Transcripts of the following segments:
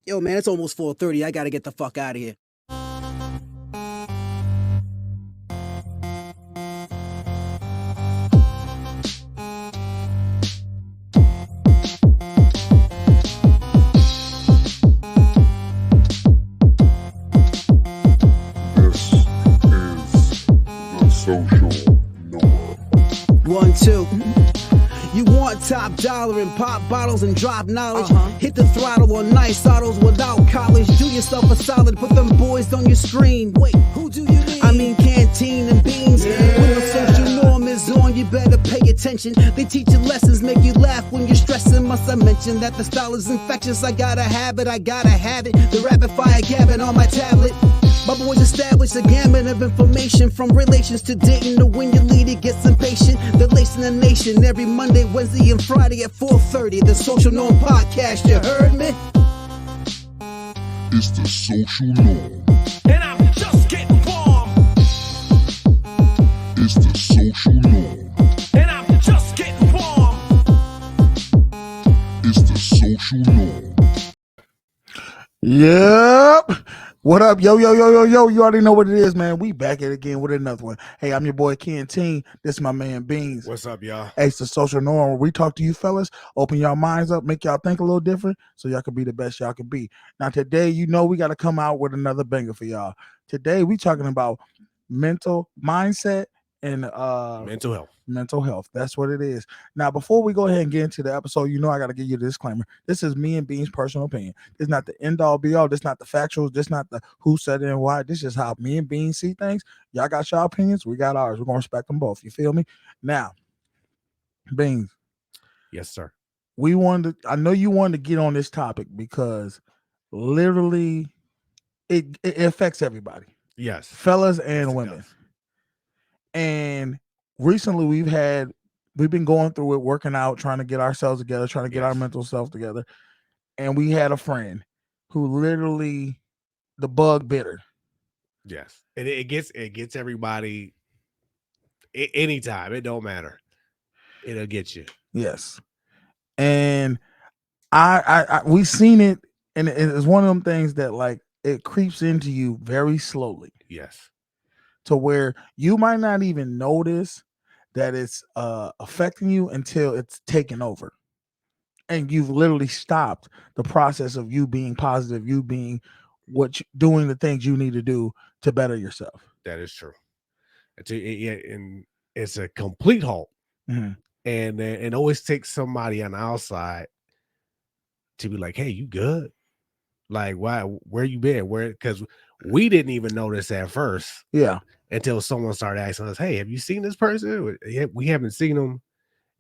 Yo, man, it's almost 4:30. I gotta get the fuck out of here. This is the social norm. 1, 2. You want top dollar and pop bottles and drop knowledge? Hit the throttle on nice autos without college. Do yourself a solid, put them boys on your screen. Wait, who do you mean? I mean canteen and beans. When the social norm is on, you better pay attention. They teach you lessons, make you laugh when you're stressing. Must I mention that the style is infectious? I gotta have it. The rapid fire gabbing on my tablet. My boys established a gamut of information, from relations to dating to when your leader gets impatient. They're lacing the nation every Monday, Wednesday, and Friday at 4:30. The Social Norm Podcast, you heard me? It's the social norm. And I'm just getting warm. It's the social norm. And I'm just getting warm. It's the social norm. Yep. What up? Yo. You already know what it is, man. We back at it again with another one. Hey, I'm your boy Canteen. This is my man Beans. What's up, y'all? Hey, it's the social norm where we talk to you fellas, open y'all minds up, make y'all think a little different so y'all can be the best y'all can be. Now, today, you know we got to come out with another banger for y'all. Today, we talking about mental mindset and mental health. That's what it is. Now, before we go ahead and get into the episode, you know I got to give you a disclaimer. This is me and Bean's personal opinion. This is not the end all be all. This is not the factuals. This is not the who said it and why. This is how me and Bean see things. Y'all got your opinions. We got ours. We're going to respect them both. You feel me? Now, Beans. Yes, sir. I know you wanted to get on this topic because literally it affects everybody. Yes. Fellas and Yes, women. And recently we've been going through it, working out, trying to get ourselves together, trying to get our mental self together. And we had a friend who literally the bug bit her. Yes. And it gets everybody anytime. It don't matter. It'll get you. Yes. And we seen it, and it's one of them things that like it creeps into you very slowly. Yes. To where you might not even notice that it's affecting you until it's taken over. And you've literally stopped the process of you being positive, you being doing the things you need to do to better yourself. That is true. And it's a complete halt. Mm-hmm. And it always takes somebody on the outside to be like, hey, you good? Like, why? Where you been? Because we didn't even notice at first. Yeah. Until someone started asking us, hey, have you seen this person? We haven't seen them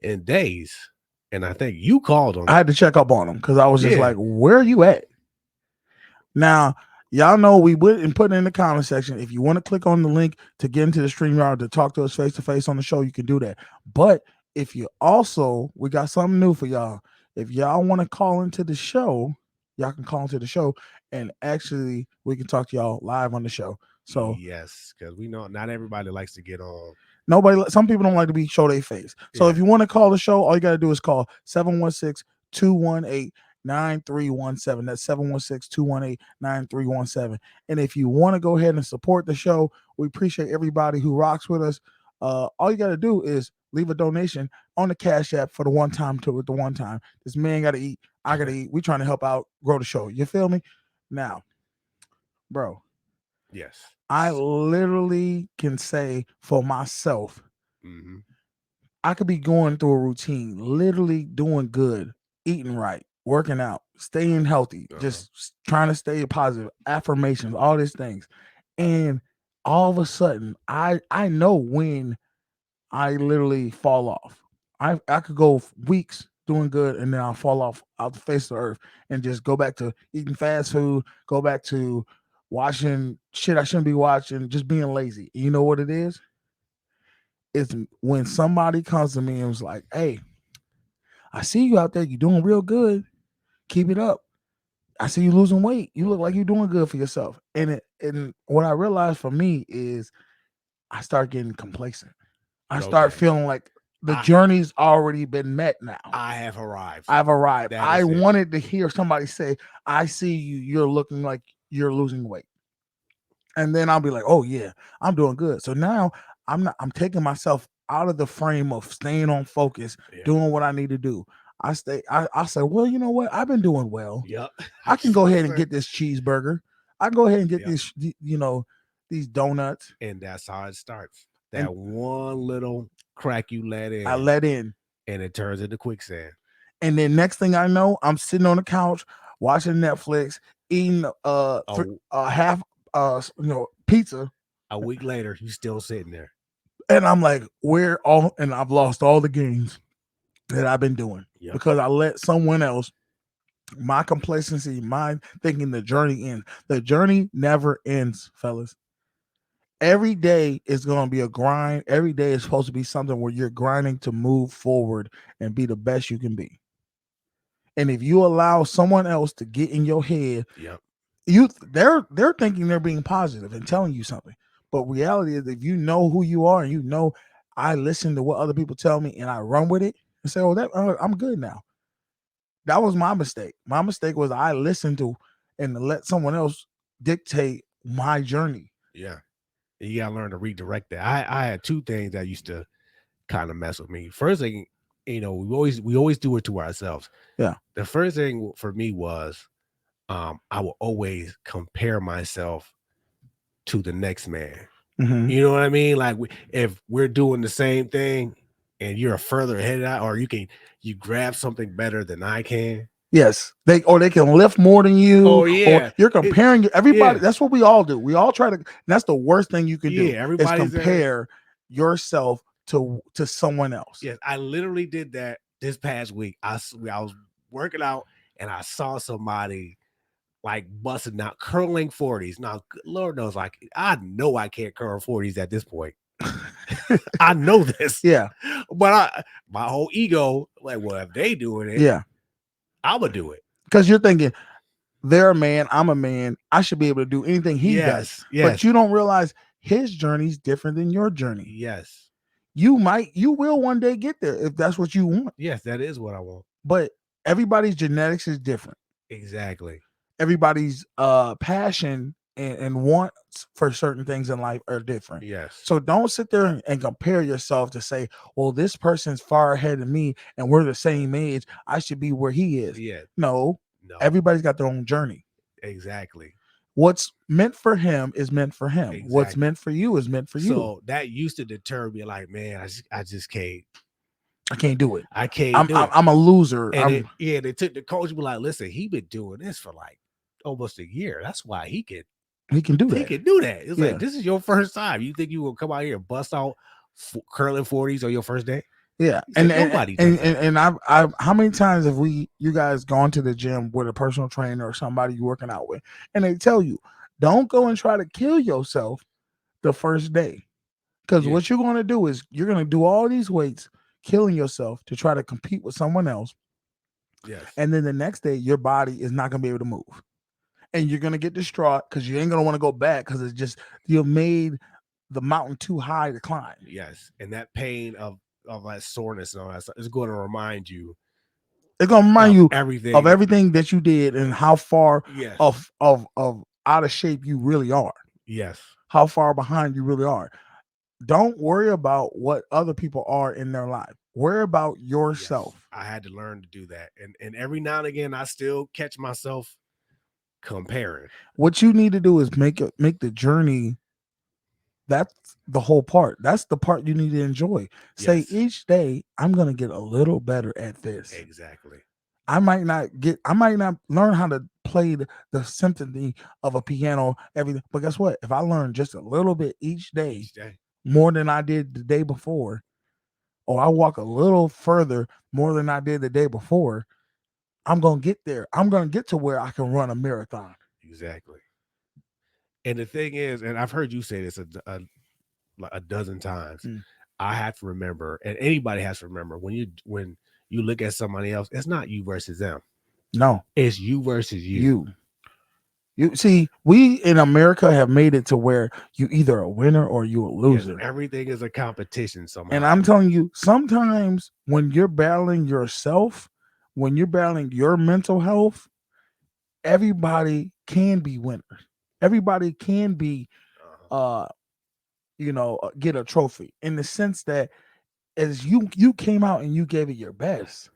in days. And I think you called them. I had to check up on them because I was just like, where are you at? Now, y'all know we would and put it in the comment section. If you want to click on the link to get into the StreamYard to talk to us face to face on the show, you can do that. But if you also, we got something new for y'all. If y'all want to call into the show, y'all can call into the show and actually we can talk to y'all live on the show. So yes, because we know not everybody likes to get on. Some people don't like to show their face. So if you want to call the show, all you got to do is call 716-218-9317. That's 716-218-9317. And if you want to go ahead and support the show, we appreciate everybody who rocks with us. All you got to do is leave a donation on the Cash App for the one time. This man got to eat. I got to eat. We trying to help out, grow the show. You feel me? Now, bro. Yes. I literally can say for myself, I could be going through a routine, literally doing good, eating right, working out, staying healthy, just trying to stay positive, affirmations, all these things. And all of a sudden, I know when I literally fall off. I could go weeks doing good and then I'll fall off out the face of the earth and just go back to eating fast food, go back to watching shit I shouldn't be watching, just being lazy. You know what it is? It's when somebody comes to me and was like, hey, I see you out there. You're doing real good. Keep it up. I see you losing weight. You look like you're doing good for yourself. And what I realized for me is I start getting complacent. I start feeling like the journey's already been met now. I have arrived. I've arrived. That I is it. wanted to hear somebody say, I see you, you're looking like you're losing weight. And then I'll be like, oh yeah, I'm doing good. So now I'm taking myself out of the frame of staying on focus, Yeah. doing what I need to do. I say, well, you know what? I've been doing well. Yep. I can go ahead and get this cheeseburger. I can go ahead and get Yep. these, these donuts. And that's how it starts. That one little crack you let in. I let in. And it turns into quicksand. And then next thing I know, I'm sitting on the couch watching Netflix, eating half pizza. A week later, you still sitting there. And I'm like, and I've lost all the gains that I've been doing because I let someone else, my complacency, my thinking the journey ends. The journey never ends, fellas. Every day is going to be a grind. Every day is supposed to be something where you're grinding to move forward and be the best you can be. And if you allow someone else to get in your head, they're thinking they're being positive and telling you something. But reality is, if you know who you are and you know, I listen to what other people tell me and I run with it and say, oh, I'm good now. That was my mistake. My mistake was I listened to and let someone else dictate my journey. Yeah. You gotta learn to redirect that. I had two things that used to kind of mess with me. First thing, we always do it to ourselves. Yeah. The first thing for me was I will always compare myself to the next man. Mm-hmm. You know what I mean? Like if we're doing the same thing and you're further ahead of that, or you grab something better than I can. Yes, they can lift more than you. Oh yeah, or you're comparing everybody. Yeah. That's what we all do. We all try to. That's the worst thing you can do. Everybody's is compare yourself to someone else. Yes, I literally did that this past week. I was working out and I saw somebody like busting out curling 40s. Now, Lord knows, like I know I can't curl 40s at this point. I know this. Yeah, but my whole ego, like, well, if they doing it, yeah, I'm gonna do it. Because you're thinking, they're a man, I'm a man, I should be able to do anything he does. Yes. But you don't realize his journey is different than your journey. Yes. You will one day get there if that's what you want. Yes, that is what I want. But everybody's genetics is different. Exactly. Everybody's passion and wants for certain things in life are different. Yes. So don't sit there and compare yourself to say, well, this person's far ahead of me and we're the same age, I should be where he is. Yeah. No. Everybody's got their own journey. Exactly. What's meant for him is meant for him. Exactly. What's meant for you is meant for you. So that used to deter me, like, man, I just can't. I can't do it. I can't do it. I'm a loser. And they took the coach and be like, listen, he been doing this for like almost a year. That's why he can do that. He can do that. It's like, this is your first time. You think you will come out here and bust out curling 40s on your first day? Yeah. And nobody does that. And I've how many times have you guys gone to the gym with a personal trainer or somebody you're working out with, and they tell you, don't go and try to kill yourself the first day. Because what you're going to do is you're going to do all these weights, killing yourself to try to compete with someone else. Yes. And then the next day, your body is not going to be able to move. And you're going to get distraught because you ain't going to want to go back because it's just, you've made the mountain too high to climb. Yes. And that pain of that soreness and all that stuff is going to remind you. It's going to remind you of everything that you did and how far yes. of out of shape you really are. Yes. How far behind you really are. Don't worry about what other people are in their life. Worry about yourself. Yes. I had to learn to do that. And every now and again, I still catch myself comparing. What you need to do is make the journey. That's the whole part. That's the part you need to enjoy. Say each day, I'm going to get a little better at this. Exactly. I might not learn how to play the symphony of a piano, everything. But guess what? If I learn just a little bit each day, more than I did the day before, or I walk a little further more than I did the day before, I'm going to get there. I'm going to get to where I can run a marathon. Exactly. And the thing is, and I've heard you say this a dozen times, I have to remember, and anybody has to remember, when you look at somebody else, it's not you versus them. No. It's you versus you. You see, we in America have made it to where you either a winner or you a Yes, loser. everything is a competition somehow. And I'm telling you, sometimes when you're battling yourself, when you're battling your mental health, everybody can be winners. Everybody can be Uh-huh. get a trophy in the sense that as you came out and you gave it your best.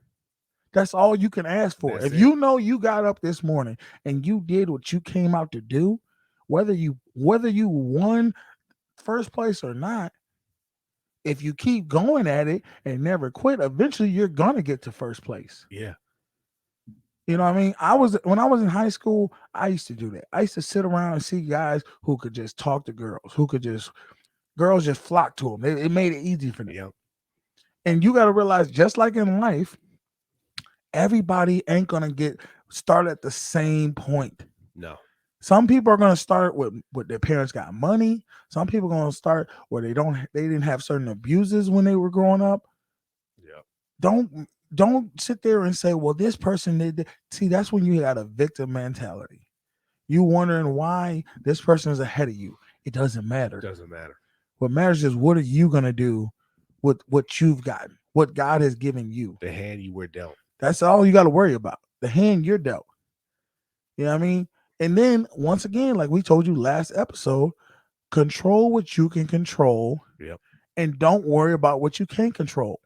That's all you can ask for. That's If it. you know you got up this morning and you did what you came out to do, whether you won first place or not, if you keep going at it and never quit, eventually you're gonna get to first place. Yeah. You know what I mean? When I was in high school, I used to do that. I used to sit around and see guys who could just talk to girls, girls just flock to them. It made it easy for them. Yep. And you got to realize, just like in life, everybody ain't gonna start at the same point. No. Some people are gonna start with their parents got money. Some people are gonna start where they didn't have certain abuses when they were growing up. Yep. Don't sit there and say, well, this person did. See, that's when you got a victim mentality. You wondering why this person is ahead of you. It doesn't matter. Doesn't matter. What matters is what are you gonna do with what you've gotten, what God has given you. The hand you were dealt. That's all you got to worry about. The hand you're dealt. You know what I mean? And then once again, like we told you last episode, control what you can control. Yep. And don't worry about what you can't control.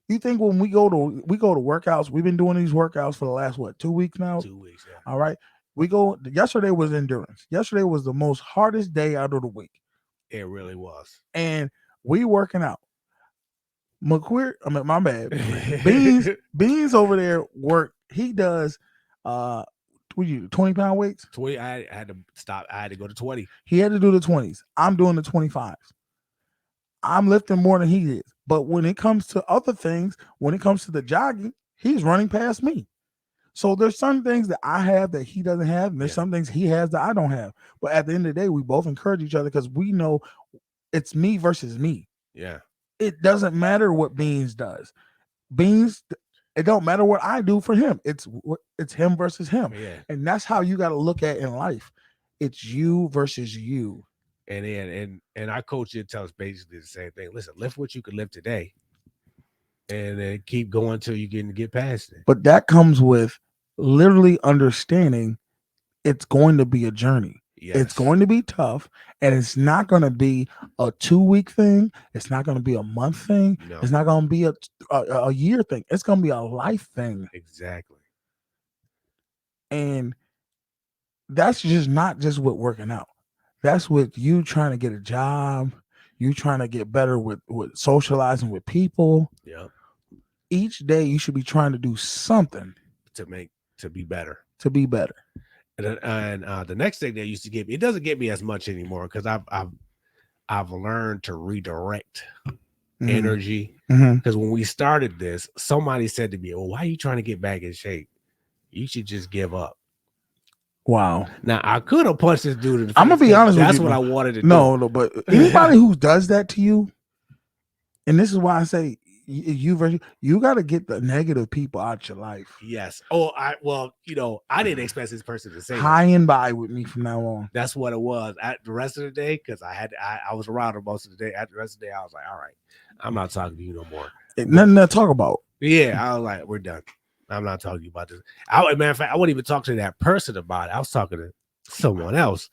You think when we go to workouts, we've been doing these workouts for the last 2 weeks now? 2 weeks. Yeah. All right. Yesterday was endurance. Yesterday was the most hardest day out of the week. It really was. And we working out. My bad. Beans over there work. He does what you 20-pound weights? 20. I had to stop. I had to go to 20. He had to do the 20s. I'm doing the 25s. I'm lifting more than he is. But when it comes to other things, when it comes to the jogging, he's running past me. So there's some things that I have that he doesn't have, and there's some things he has that I don't have. But at the end of the day, we both encourage each other because we know it's me versus me. Yeah. It doesn't matter what Beans does. Beans, it don't matter what I do for him. It's him versus him. Yeah. And that's how you got to look at in life. It's you versus you. And our coach did tell us basically the same thing. Listen, lift what you can lift today, and then keep going until you can get past it. But that comes with literally understanding it's going to be a journey. Yes. It's going to be tough, and it's not going to be a 2-week thing. It's not going to be a month thing. No. It's not going to be a year thing. It's going to be a life thing. Exactly. And that's just not just with working out. That's with you trying to get a job, you trying to get better with socializing with people. Yep. Each day you should be trying to do something to be better. To be better. And the next thing they used to give me, it doesn't get me as much anymore because I've learned to redirect energy. Because when we started this, somebody said to me, "Well, why are you trying to get back in shape? You should just give up." Wow. Now I could have punched this dude in the face. I'm gonna be honest with you. That's what I wanted to do. No, but anybody who does that to you, and this is why I say you got to get the negative people out your life. Yes. Oh, I didn't expect this person to say high and by with me from now on. That's what it was. At the rest of the day, because I was around her most of the day. At the rest of the day, I was like, all right, I'm not talking to you no more. Nothing to talk about. Yeah, I was like, we're done. I'm not talking to you about this. Matter of fact, I wouldn't even talk to that person about it. I was talking to someone else,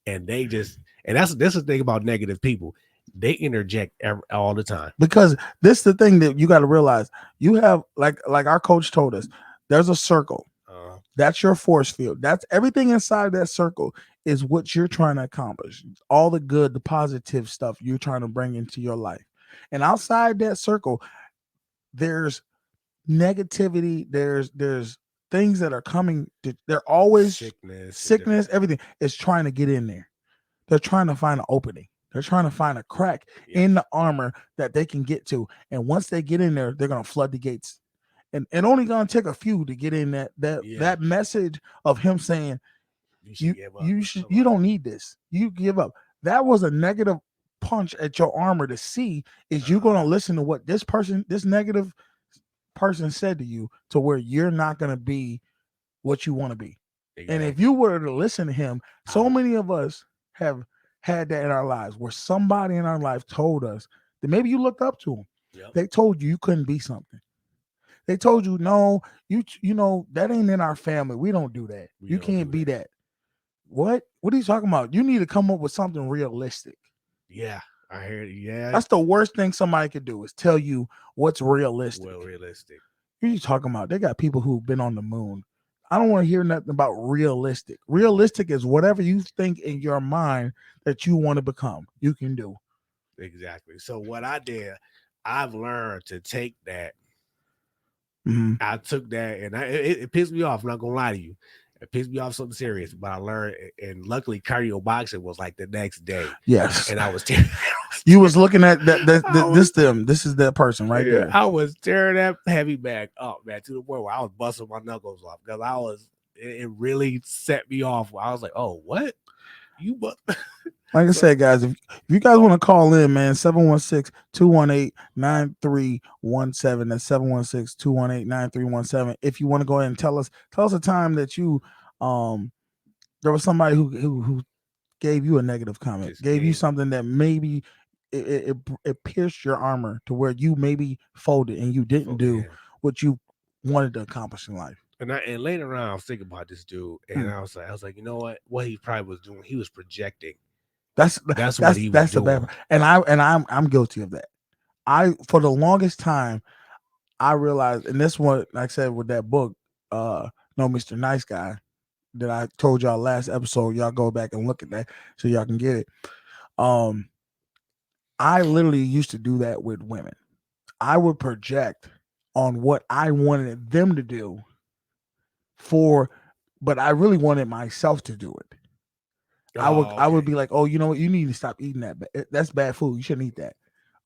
and this is the thing about negative people. They interject all the time. Because this is the thing that you got to realize. You have like our coach told us, there's a circle. That's your force field. That's everything inside that circle is what you're trying to accomplish. All the good, the positive stuff you're trying to bring into your life. And outside that circle, there's negativity. There's things that are coming. They're always sickness, everything is trying to get in there. They're trying to find an opening. They're trying to find a crack in the armor that they can get to. And once they get in there, they're going to flood the gates. And only going to take a few to get in that message of him saying, you don't need this. You give up. That was a negative punch at your armor to see is you going to listen to what this negative person said to you to where you're not going to be what you want to be. And if you were to listen to him, so many of us have had that in our lives where somebody in our life told us that maybe you looked up to them. Yep. They told you couldn't be something. They told you, no, you know, that ain't in our family. We don't do that. We You don't can't do be that. that. What? What are you talking about? You need to come up with something realistic. Yeah, I heard it. Yeah, That's the worst thing somebody could do is tell you what's realistic. well, realistic. What are you talking about? They got people who've been on the moon. I don't want to hear nothing about realistic. Realistic is whatever you think in your mind that you want to become. You can do. Exactly. So what I did, I've learned to take that. Mhm. I took that, and it pissed me off. I'm not gonna lie to you. It pissed me off something serious, but I learned, and luckily, cardio boxing was like the next day, Yes. and I was You was looking at that. I was- This is that person right yeah, there. I was tearing that heavy bag up, man, to the point where I was busting my knuckles off because I was. It really set me off. I was like, "Oh, what you?" But Like I said, guys, if you guys want to call in, man, 716-218-9317. That's 716-218-9317. If you want to go ahead and tell us a time that you there was somebody who gave you a negative comment, Just gave you gave- something that maybe it pierced your armor to where you maybe folded and you didn't do yeah. what you wanted to accomplish in life. And later on, I was thinking about this dude, and I was like, you know what he probably was doing? He was projecting. That's what he was that's the doing. bad. And I'm guilty of that. I for the longest time I realized, and this one, like I said, with that book, No Mr. Nice Guy, that I told y'all last episode, y'all go back and look at that so y'all can get it. I literally used to do that with women. I would project on what I wanted them to do but I really wanted myself to do it. I would be like, oh, you know what? You need to stop eating that. That's bad food. You shouldn't eat that.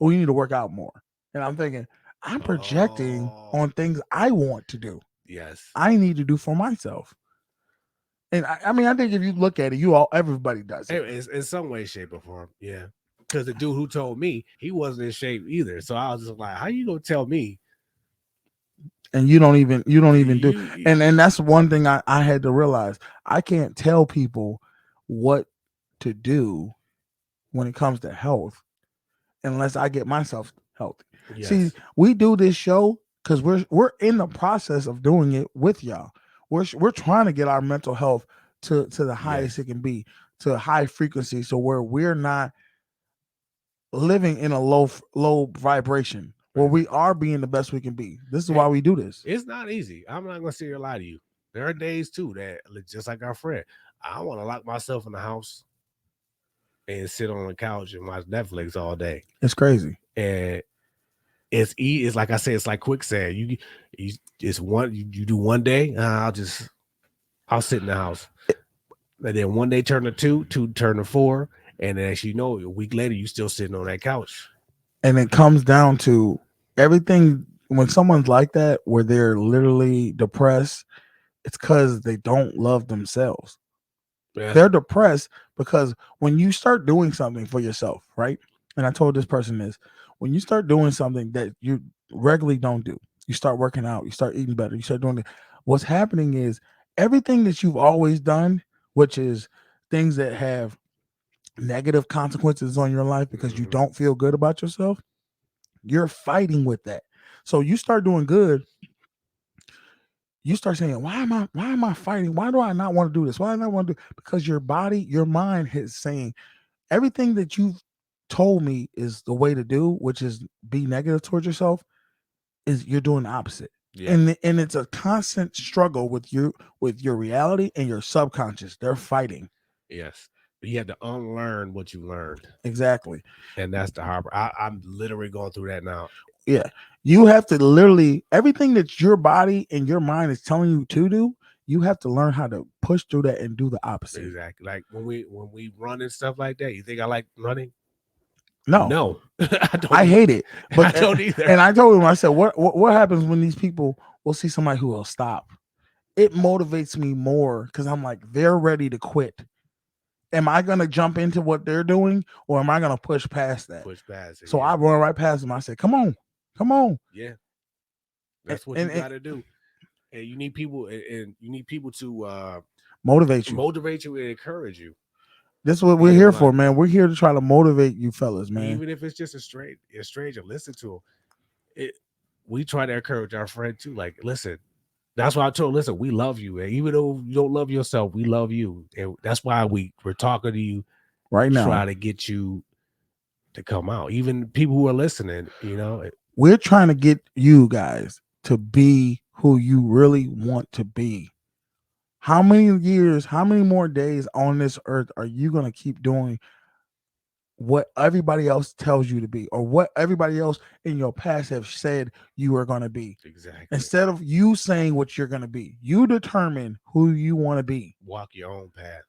Oh, you need to work out more. And I'm thinking, I'm projecting on things I want to do. Yes, I need to do for myself. And I mean, I think if you look at it, everybody does it. in some way, shape, or form. Yeah, because the dude who told me he wasn't in shape either, so I was just like, how you gonna tell me? And you don't even do. And that's one thing I had to realize. I can't tell people what to do when it comes to health unless I get myself healthy. Yes. See, we do this show because we're in the process of doing it with y'all. We're trying to get our mental health to the highest it can be, to a high frequency, so where we're not living in a low vibration, where we are being the best we can be. This is why we do this. It's not easy. I'm not gonna sit here and lie to you. There are days too that, just like our friend, I want to lock myself in the house and sit on the couch and watch Netflix all day. It's crazy. And it's like I said, it's like quicksand. You do one day, I'll sit in the house. And then one day turn to two turn to four, and then as you know, a week later you still sitting on that couch. And it comes down to everything when someone's like that, where they're literally depressed, it's because they don't love themselves. Yeah. They're depressed because when you start doing something for yourself, right? And I told this person this, when you start doing something that you regularly don't do, you start working out, you start eating better, you start doing it. What's happening is everything that you've always done, which is things that have negative consequences on your life because you don't feel good about yourself, you're fighting with that. So you start doing good, you start saying, why am I fighting? Why do I not want to do this? Why do I not want to do? Because your body, your mind is saying everything that you've told me is the way to do, which is be negative towards yourself, is you're doing the opposite. Yeah. And it's a constant struggle with your reality and your subconscious. They're fighting. Yes. You have to unlearn what you learned. Exactly. And that's the hard part. I'm literally going through that now. Yeah. You have to literally, everything that your body and your mind is telling you to do, you have to learn how to push through that and do the opposite. Exactly. Like when we run and stuff like that, you think I like running? No. I hate it. But I don't either. And I told him, I said, what happens when these people will see somebody who will stop? It motivates me more because I'm like, they're ready to quit. Am I going to jump into what they're doing, or am I going to push past that? Push past it. So I run right past them. I said, come on. Yeah. That's what you got to do. And you need people, and you need people to motivate you. motivate you and encourage you. This is what we're here for, man. We're here to try to motivate you fellas, man. Even if it's just a stranger, listen to him. We try to encourage our friend too. Like, listen, that's why I told him, listen, we love you. And even though you don't love yourself, we love you. And that's why we're talking to you right now. Try to get you to come out. Even people who are listening, we're trying to get you guys to be who you really want to be. How many years, how many more days on this earth are you going to keep doing what everybody else tells you to be, or what everybody else in your past have said you are going to be? Exactly. Instead of you saying what you're going to be, you determine who you want to be. Walk your own path.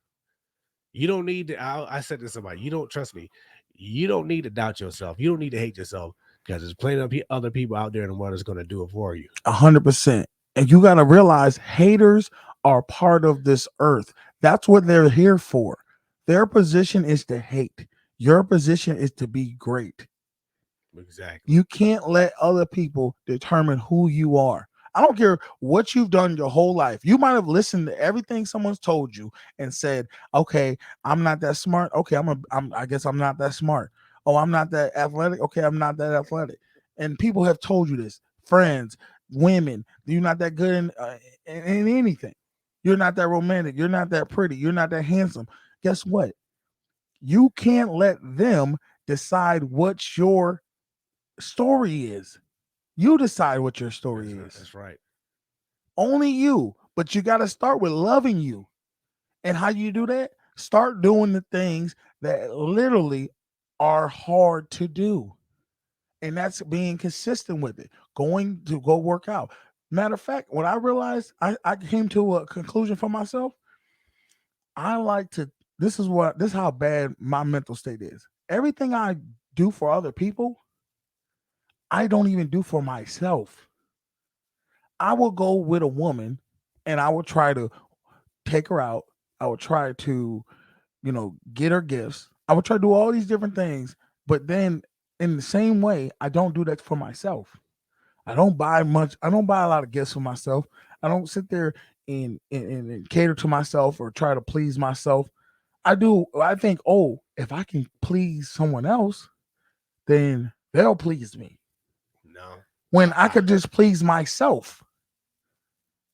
You don't need to, I said to somebody, you don't trust me. You don't need to doubt yourself. You don't need to hate yourself, because there's plenty of other people out there in the world that's going to do it for you. 100%. And you got to realize haters are part of this earth. That's what they're here for. Their position is to hate. Your position is to be great. Exactly. You can't let other people determine who you are. I don't care what you've done your whole life. You might have listened to everything someone's told you and said, okay, I'm not that smart. Okay, I guess I'm not that smart. Oh, I'm not that athletic. Okay, I'm not that athletic. And people have told you this. Friends, women, you're not that good in anything. You're not that romantic. You're not that pretty. You're not that handsome. Guess what? You can't let them decide what your story is. You decide what your story is. That's right. Only you. But you got to start with loving you. And how you do that? Start doing the things that literally are hard to do. And that's being consistent with it. Going to go work out. Matter of fact, when I realized, I came to a conclusion for myself. I like to, this is how bad my mental state is. Everything I do for other people, I don't even do for myself. I will go with a woman and I will try to take her out. I will try to, get her gifts. I would try to do all these different things. But then in the same way, I don't do that for myself. I don't buy much. I don't buy a lot of gifts for myself. I don't sit there and cater to myself or try to please myself. I think, oh, if I can please someone else, then they'll please me. No. When I could just please myself.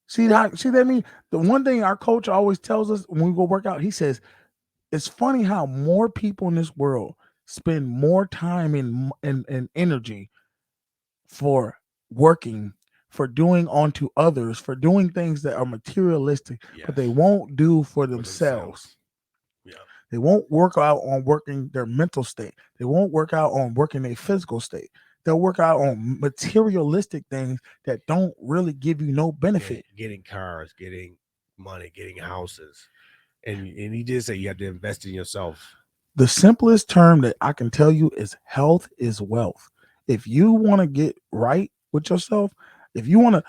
See that I mean? The one thing our coach always tells us when we go work out, he says, it's funny how more people in this world spend more time and energy for working, for doing onto others, for doing things that are materialistic, but they won't do for themselves. Yeah. They won't work out on working their mental state. They won't work out on working their physical state. They'll work out on materialistic things that don't really give you no benefit. Getting cars, getting money, getting houses. And he did say you have to invest in yourself. The simplest term that I can tell you is health is wealth. If you want to get right with yourself, if you want to,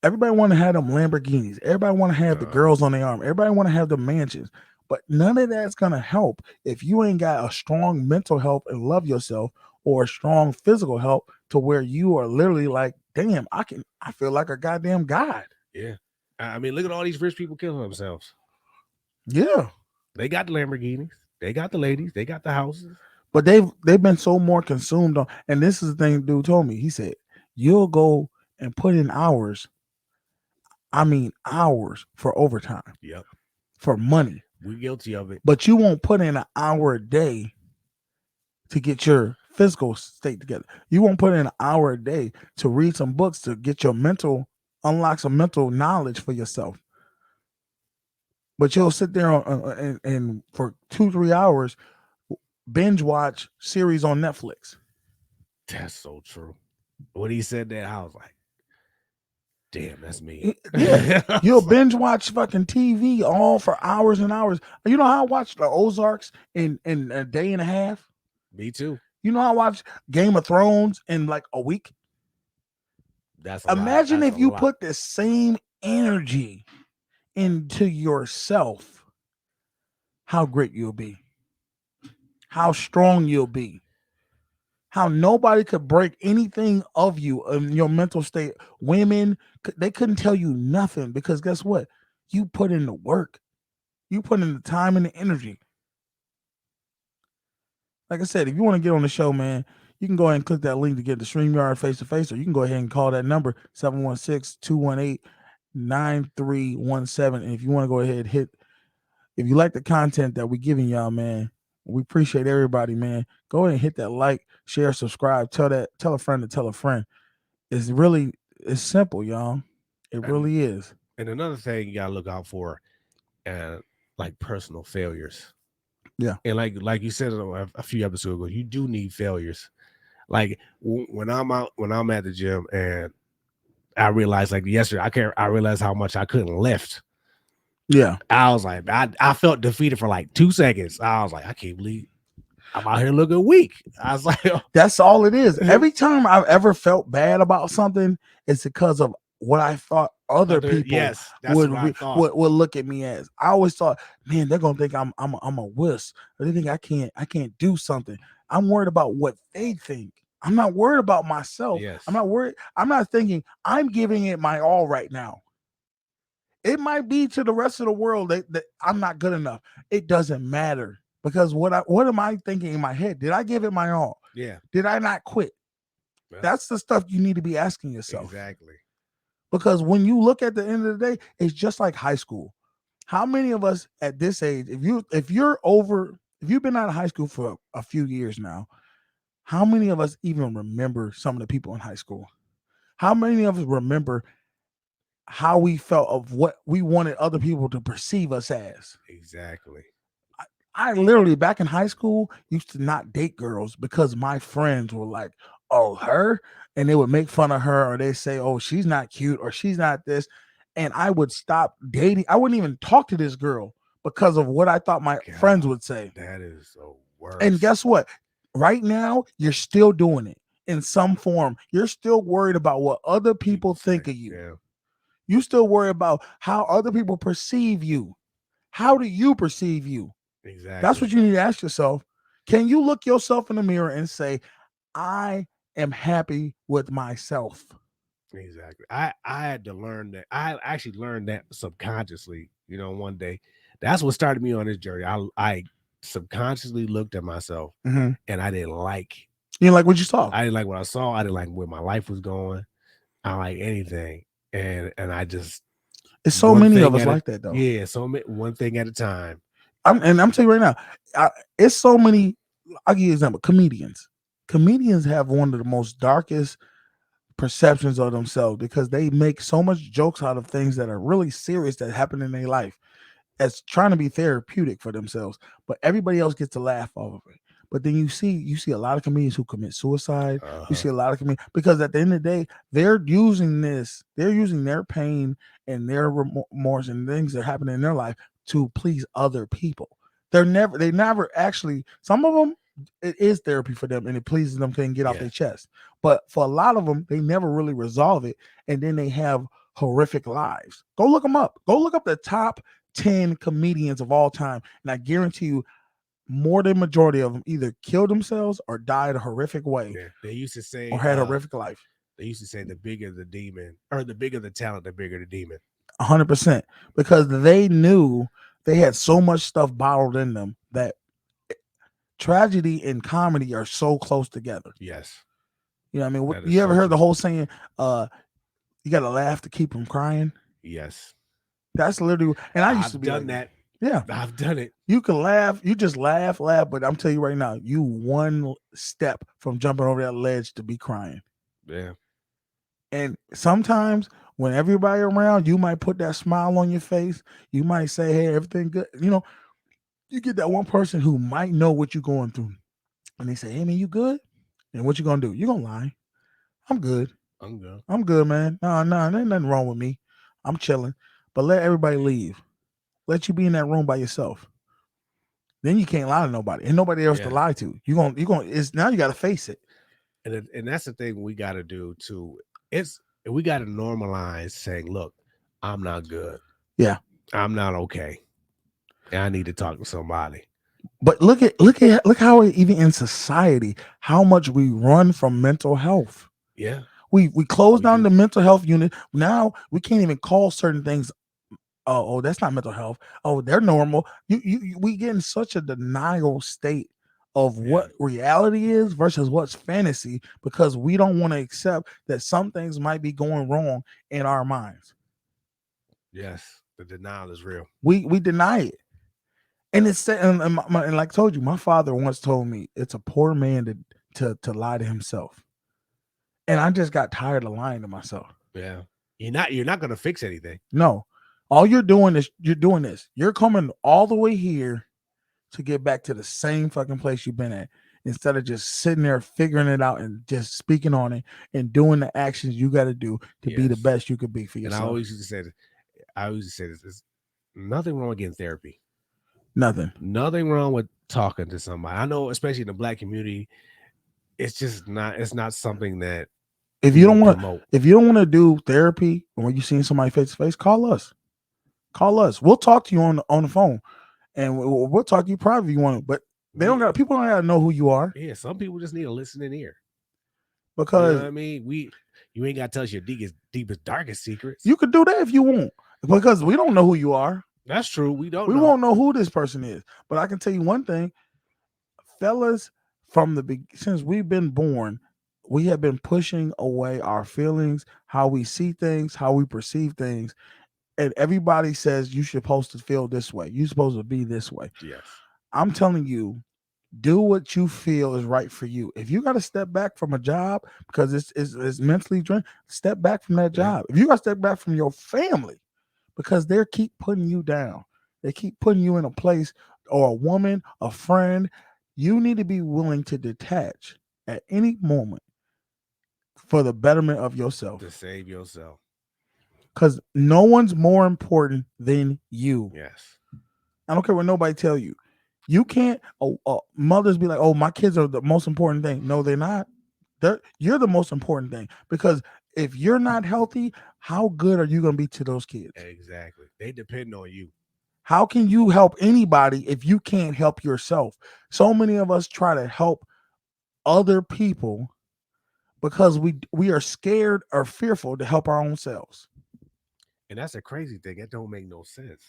everybody want to have them Lamborghinis. Everybody want to have the girls on their arm. Everybody want to have the mansions. But none of that's going to help if you ain't got a strong mental health and love yourself, or a strong physical health to where you are literally like, damn, I feel like a goddamn god. Yeah. I mean, look at all these rich people killing themselves. Yeah. They got the Lamborghinis. They got the ladies. They got the houses. But they've been so more consumed on, and this is the thing dude told me. He said, you'll go and put in hours. I mean, hours for overtime. Yep. For money. We're guilty of it. But you won't put in an hour a day to get your physical state together. You won't put in an hour a day to read some books to get your unlock some mental knowledge for yourself. But you'll sit there and for 2-3 hours binge watch series on Netflix. That's so true. When he said that, I was like, damn, that's me. Yeah. You'll binge watch fucking TV all for hours and hours. You know how I watched the Ozarks in a day and a half? Me too. You know how I watched Game of Thrones in like a week? Imagine if you put the same energy into yourself, how great you'll be, how strong you'll be, how nobody could break anything of you in your mental state. Women, they couldn't tell you nothing because guess what? You put in the work. You put in the time and the energy. Like I said, if you want to get on the show, man, you can go ahead and click that link to get the StreamYard face to face, or you can go ahead and call that number 716-218-9317. And if you want to go ahead and if you like the content that we're giving y'all, man, we appreciate everybody, man. Go ahead and hit that like, share, subscribe, tell a friend to tell a friend. It's simple, y'all. It really is. And another thing you gotta look out for, like personal failures. Yeah. And like you said a few episodes ago, you do need failures. Like when I'm at the gym and I realized, like yesterday, I realized how much I couldn't lift. Yeah. I was like, I felt defeated for like 2 seconds. I was like, I can't believe I'm out here looking weak. I was like, that's all it is. Every time I've ever felt bad about something, it's because of what I thought other people would look at me as. I always thought, man, they're gonna think I'm a wuss, or they think I can't do something. I'm worried about what they think. I'm not worried about myself. Yes. I'm not worried. I'm not thinking I'm giving it my all right now. It might be to the rest of the world that I'm not good enough. It doesn't matter, because what am I thinking in my head? Did I give it my all? Yeah. Did I not quit? Yeah. That's the stuff you need to be asking yourself. Exactly. Because when you look at the end of the day, it's just like high school. How many of us at this age, if you've been out of high school for a few years now, how many of us even remember some of the people in high school? How many of us remember how we felt of what we wanted other people to perceive us as? Exactly. I literally, back in high school, used to not date girls because my friends were like, oh, her? And they would make fun of her, or they say, oh, she's not cute, or she's not this. And I would stop dating. I wouldn't even talk to this girl because of what I thought my friends would say. That is the worst. And guess what? Right now, you're still doing it in some form. You're still worried about what other people think of you. Yeah. You still worry about how other people perceive you. How do you perceive you? Exactly. That's what you need to ask yourself. Can you look yourself in the mirror and say, I am happy with myself? Exactly. I had to learn that. I actually learned that subconsciously, one day. That's what started me on this journey. I subconsciously looked at myself, and I didn't like. You didn't like what you saw? I didn't like what I saw. I didn't like where my life was going. I don't like anything. And I just. It's so many of us like that, though. Yeah. So one thing at a time. I'm telling you right now, it's so many. I'll give you an example. Comedians have one of the most darkest perceptions of themselves because they make so much jokes out of things that are really serious that happen in their life as trying to be therapeutic for themselves, but everybody else gets to laugh off of it. But then you see a lot of comedians who commit suicide. You see a lot of comedians, because at the end of the day, they're using their pain and their remorse and things that happen in their life to please other people. They never actually, some of them, it is therapy for them and it pleases them to get off their chest. But for a lot of them, they never really resolve it. And then they have horrific lives. Go look them up. Go look up the top 10 comedians of all time. And I guarantee you, more than majority of them either killed themselves or died a horrific way. Yeah. They used to say, or had a horrific life. They used to say, the bigger the demon, or the bigger the talent, the bigger the demon. 100%. Because they knew they had so much stuff bottled in them that tragedy and comedy are so close together. Yes. You know what I mean? You ever heard the whole saying, you got to laugh to keep from crying? Yes. That's literally, and I used to be done like, that. Yeah. I've done it. You can laugh. You just laugh. But I'm telling you right now, you one step from jumping over that ledge to be crying. Yeah. And sometimes when everybody around, you might put that smile on your face. You might say, hey, everything good. You get that one person who might know what you're going through. And they say, hey, man, you good? And what you going to do? You're going to lie. I'm good. I'm good, man. No, there ain't nothing wrong with me. I'm chilling. But let everybody leave. Let you be in that room by yourself. Then you can't lie to nobody. And nobody else to lie to. Now you got to face it. And that's the thing we got to do too. We got to normalize saying, look, I'm not good. Yeah. I'm not okay. And I need to talk to somebody. But look how even in society, how much we run from mental health. Yeah. We closed down the mental health unit. Now we can't even call certain things oh, that's not mental health. Oh, they're normal. We get in such a denial state of what reality is versus what's fantasy because we don't want to accept that some things might be going wrong in our minds. Yes, the denial is real. We deny it. And it's and like I told you, my father once told me it's a poor man to lie to himself. And I just got tired of lying to myself. Yeah. You're not gonna fix anything. No. All you're doing is you're doing this. You're coming all the way here to get back to the same fucking place you've been at instead of just sitting there figuring it out and just speaking on it and doing the actions you got to do to be the Yes. best you could be for And yourself. I always used to say this: there's nothing wrong with getting therapy. Nothing. Nothing wrong with talking to somebody. I know, especially in the Black community, it's just not. It's not something that If we you don't want to, promote. if you don't want to do therapy when you seeing somebody face to face, call us. Call us. We'll talk to you on the phone, and we'll talk to you private if you want to. But they don't got people don't gotta know who you are Yeah, some people just need a listening ear. You know because what I mean? You ain't got to tell us your deepest, darkest secrets. you could do that if you want because we don't know who you are. That's true. We don't. We know. won't know who this person is. But I can tell you one thing, fellas, since we've been born, we have been pushing away our feelings, how we see things, how we perceive things. And everybody says you're supposed to feel this way. You're supposed to be this way. Yes. I'm telling you, do what you feel is right for you. If you got to step back from a job because it's mentally draining, step back from that job. If you got to step back from your family because they keep putting you down, they keep putting you in a place or a woman, a friend, you need to be willing to detach at any moment for the betterment of yourself. To save yourself. Because no one's more important than you. Yes. I don't care what nobody tell you. You can't. Mothers be like, "Oh, my kids are the most important thing." No, they're not. You're the most important thing because if you're not healthy, how good are you going to be to those kids? Exactly. They depend on you. How can you help anybody if you can't help yourself? So many of us try to help other people because we are scared or fearful to help our own selves. And that's a crazy thing. That don't make no sense.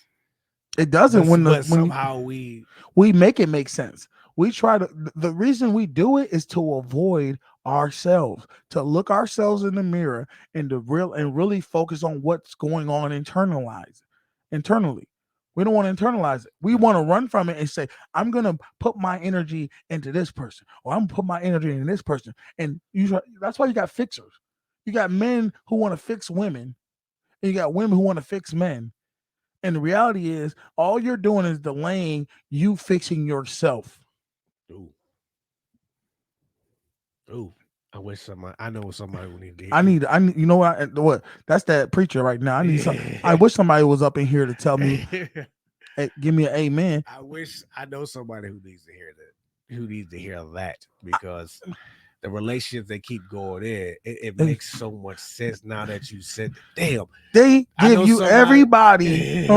It doesn't But somehow we make it make sense. We try to. The reason we do it is to avoid ourselves, to look ourselves in the mirror and to really focus on what's going on internally. We don't want to internalize it. We want to run from it and say, I'm going to put my energy into this person, or I'm going to put my energy into this person. And that's why you got fixers. You got men who want to fix women, and you got women who want to fix men. And the reality is, all you're doing is delaying you fixing yourself. Ooh. I wish I know somebody would need to hear. I need, you know what? That's that preacher right now. I wish somebody was up in here to tell me, hey, give me an amen. I know somebody who needs to hear that, because the relationships they keep going in, it makes so much sense now that you said, damn. They give you everybody.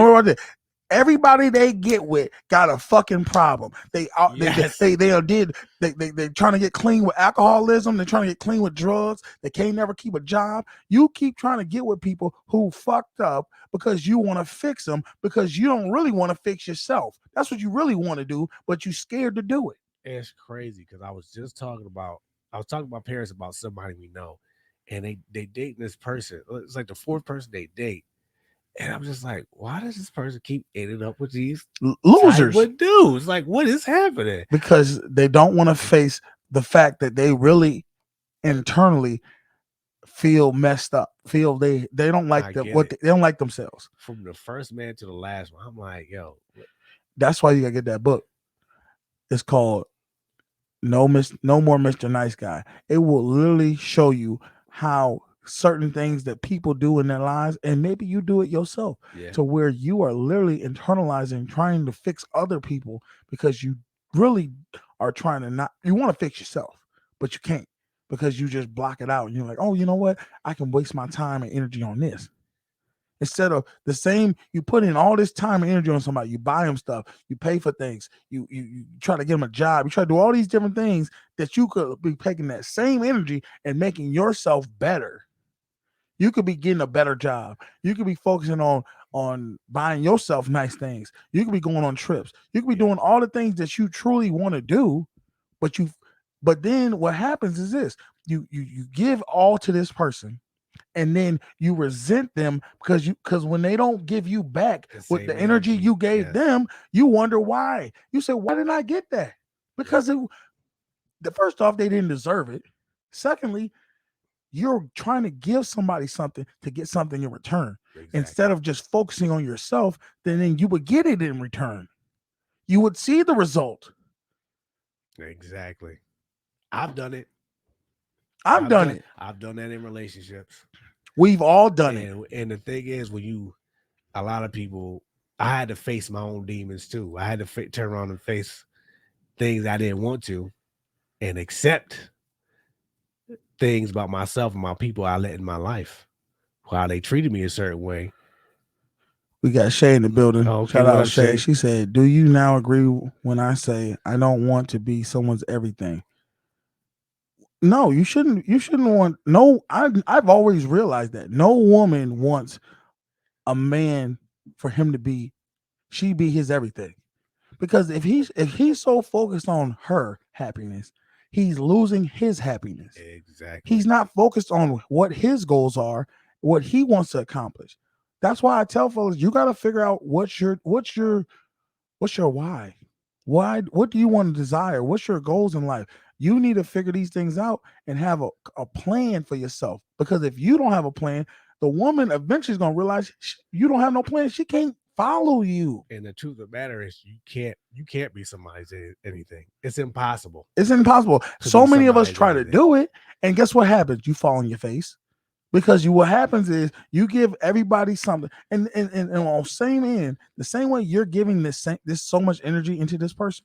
Everybody they get with got a fucking problem. They're trying to get clean with alcoholism. They're trying to get clean with drugs. They can't never keep a job. You keep trying to get with people who fucked up because you want to fix them because you don't really want to fix yourself. That's what you really want to do, but you're scared to do it. It's crazy because I was talking about parents about somebody we know, and they dating this person. It's like the fourth person they date. And I'm just like, why does this person keep ending up with these losers? What dudes? Like, what is happening? Because they don't want to face the fact that they really internally feel messed up. Feel they don't like they don't like themselves. From the first man to the last one, I'm like, yo. That's why you gotta get that book. It's called No More Mr. Nice Guy. It will literally show you how certain things that people do in their lives, and maybe you do it yourself, to where you are literally internalizing, trying to fix other people because you really are trying to you want to fix yourself, but you can't because you just block it out. And you're like, oh, you know what? I can waste my time and energy on this. Instead of the same, you put in all this time and energy on somebody, you buy them stuff, you pay for things, you try to get them a job, you try to do all these different things that you could be taking that same energy and making yourself better. You could be getting a better job. You could be focusing on on buying yourself nice things. You could be going on trips. You could be Yeah. doing all the things that you truly want to do, but then what happens is this: you give all to this person, and then you resent them because when they don't give you back The with the same energy energy, you gave yes. them, you wonder why. You say, why didn't I get that? Because the first off, they didn't deserve it. Secondly, you're trying to give somebody something to get something in return. Exactly. Instead of just focusing on yourself, then you would get it in return. You would see the result. Exactly. I've done it. I've done it. I've done that in relationships. We've all done it. And the thing is, a lot of people, I had to face my own demons too. I had to turn around and face things I didn't want to, and accept things about myself and my people I let in my life, how they treated me a certain way. We got Shay in the building. Oh, okay, Shout what out up, Shay. Shay? She said, "Do you now agree when I say I don't want to be someone's everything?" No, you shouldn't. You shouldn't want. No, I've always realized that no woman wants a man for him to be. She be his everything. Because if he's so focused on her happiness, he's losing his happiness. Exactly. He's not focused on what his goals are, what he wants to accomplish. That's why I tell fellas, you got to figure out what's your why. What do you want to desire? What's your goals in life? You need to figure these things out and have a plan for yourself. Because if you don't have a plan, the woman eventually is going to realize you don't have no plan. She can't follow you. And the truth of the matter is, you can't be somebody's anything. It's impossible. It's impossible. To So be many of us somebody's try to anything. do it, and guess what happens? You fall on your face. Because what happens is you give everybody something, and on the same end, the same way you're giving this so much energy into this person,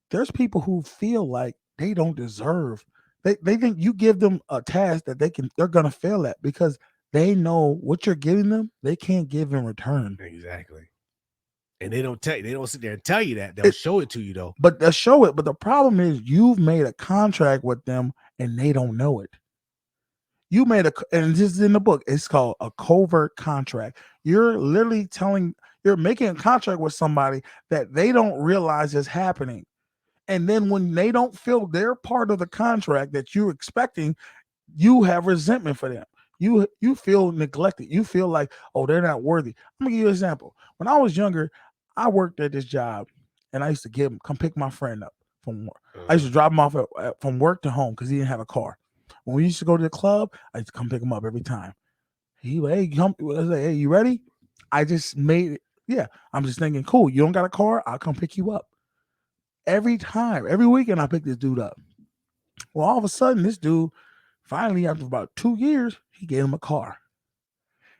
there's people who feel like they don't deserve. They think you give them a task that they're gonna fail at because they know what you're giving them, they can't give in return. Exactly. And they don't sit there and tell you that. They'll show it to you though. But they'll show it. But the problem is you've made a contract with them and they don't know it. You made and this is in the book, it's called a covert contract. You're literally you're making a contract with somebody that they don't realize is happening. And then when they don't feel their part of the contract that you're expecting, you have resentment for them. You feel neglected. You feel like, oh, they're not worthy. I'm gonna give you an example. When I was younger, I worked at this job, and I used to come pick my friend up from work. I used to drop him off from work to home because he didn't have a car. When we used to go to the club, I used to come pick him up every time. He like, hey, I was like, hey, you ready? I just made it. Yeah, I'm just thinking, cool. You don't got a car? I'll come pick you up. Every time, every weekend, I pick this dude up. Well, all of a sudden, this dude, finally, after about 2 years, he gave him a car.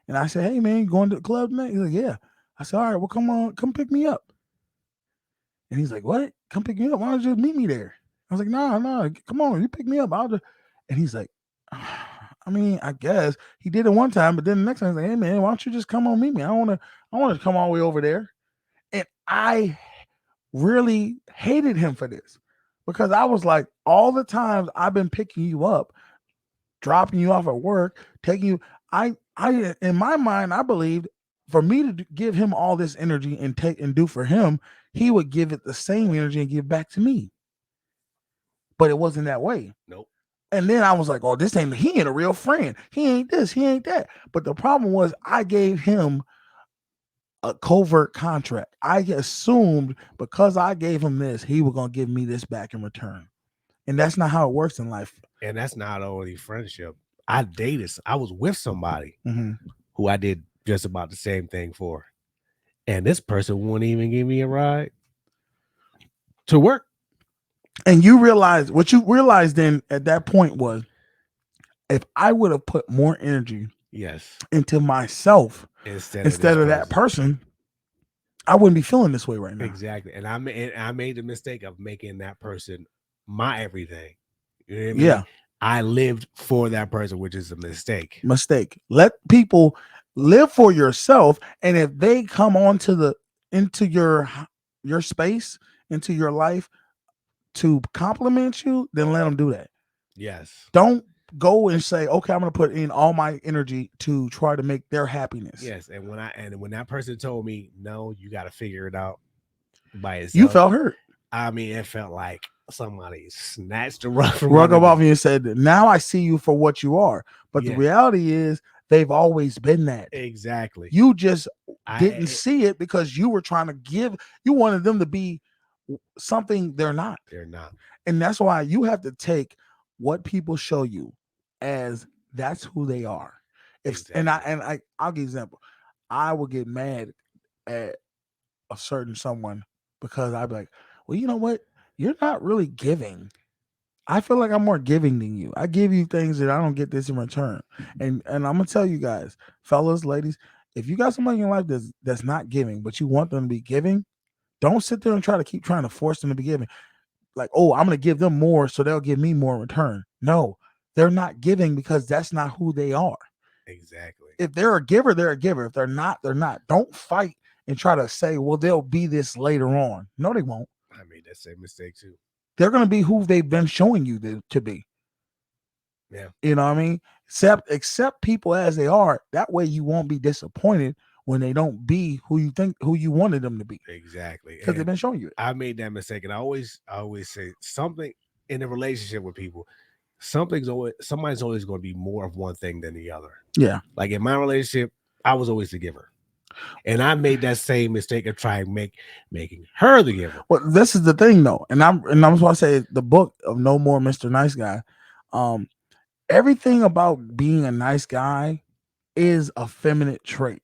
And I said, hey, man, you going to the club tonight? He's like, yeah. I said, all right, well, come on, come pick me up. And he's like, what? Come pick me up? Why don't you just meet me there? I was like, no, come on, you pick me up. And he's like, I mean, I guess he did it one time, but then the next time he's like, hey, man, why don't you just come on meet me? I want to come all the way over there. And I really hated him for this because I was like, all the times I've been picking you up, dropping you off at work, taking you, I in my mind, I believed for me to give him all this energy and take and do for him, he would give it the same energy and give back to me. But it wasn't that way. Nope. And then I was like, oh, he ain't a real friend. He ain't this, he ain't that. But the problem was I gave him a covert contract. I assumed because I gave him this, he was going to give me this back in return. And that's not how it works in life. And that's not only friendship. I was with somebody who I did just about the same thing for. And this person wouldn't even give me a ride to work. And what you realized then at that point was, if I would have put more energy into myself instead of that person, I wouldn't be feeling this way right now. Exactly. And I made the mistake of making that person my everything. You know what I mean? Yeah. I lived for that person, which is a mistake. Let people live for yourself. And if they come into your space, into your life to compliment you, then let them do that. Yes. Don't go and say, okay, I'm gonna put in all my energy to try to make their happiness. Yes, and when that person told me, no, you got to figure it out by You yourself. felt hurt. I mean, it felt like somebody snatched the rug from Rug under off me. me and said, now I see you for what you are. But the Yeah. reality is they've always been that. Exactly. You just I- didn't it- see it because you were trying to give, you wanted them to be something they're not. They're not. And that's why you have to take what people show you as that's who they are. If I'll give you an example. I would get mad at a certain someone because I'd be like, well, you know what? You're not really giving. I feel like I'm more giving than you. I give you things that I don't get this in return. And I'm gonna tell you guys, fellas, ladies, if you got somebody in your life that's not giving, but you want them to be giving, don't sit there and try to keep trying to force them to be giving. Like, oh, I'm gonna give them more so they'll give me more in return. No, they're not giving because that's not who they are. Exactly. If they're a giver, they're a giver. If they're not, they're not. Don't fight and try to say, well, they'll be this later on. No, they won't. I made that same mistake too. They're going to be who they've been showing you to be. Yeah. You know what I mean? Accept people as they are. That way you won't be disappointed when they don't be who you wanted them to be. Exactly. Because they've been showing you it. I made that mistake, and I always say something in a relationship with people. Somebody's always going to be more of one thing than the other. Yeah. Like in my relationship, I was always the giver. And I made that same mistake of trying making her the giver. Well, this is the thing though, and I'm supposed to say the book of No More Mr. Nice Guy. Everything about being a nice guy is a feminine trait.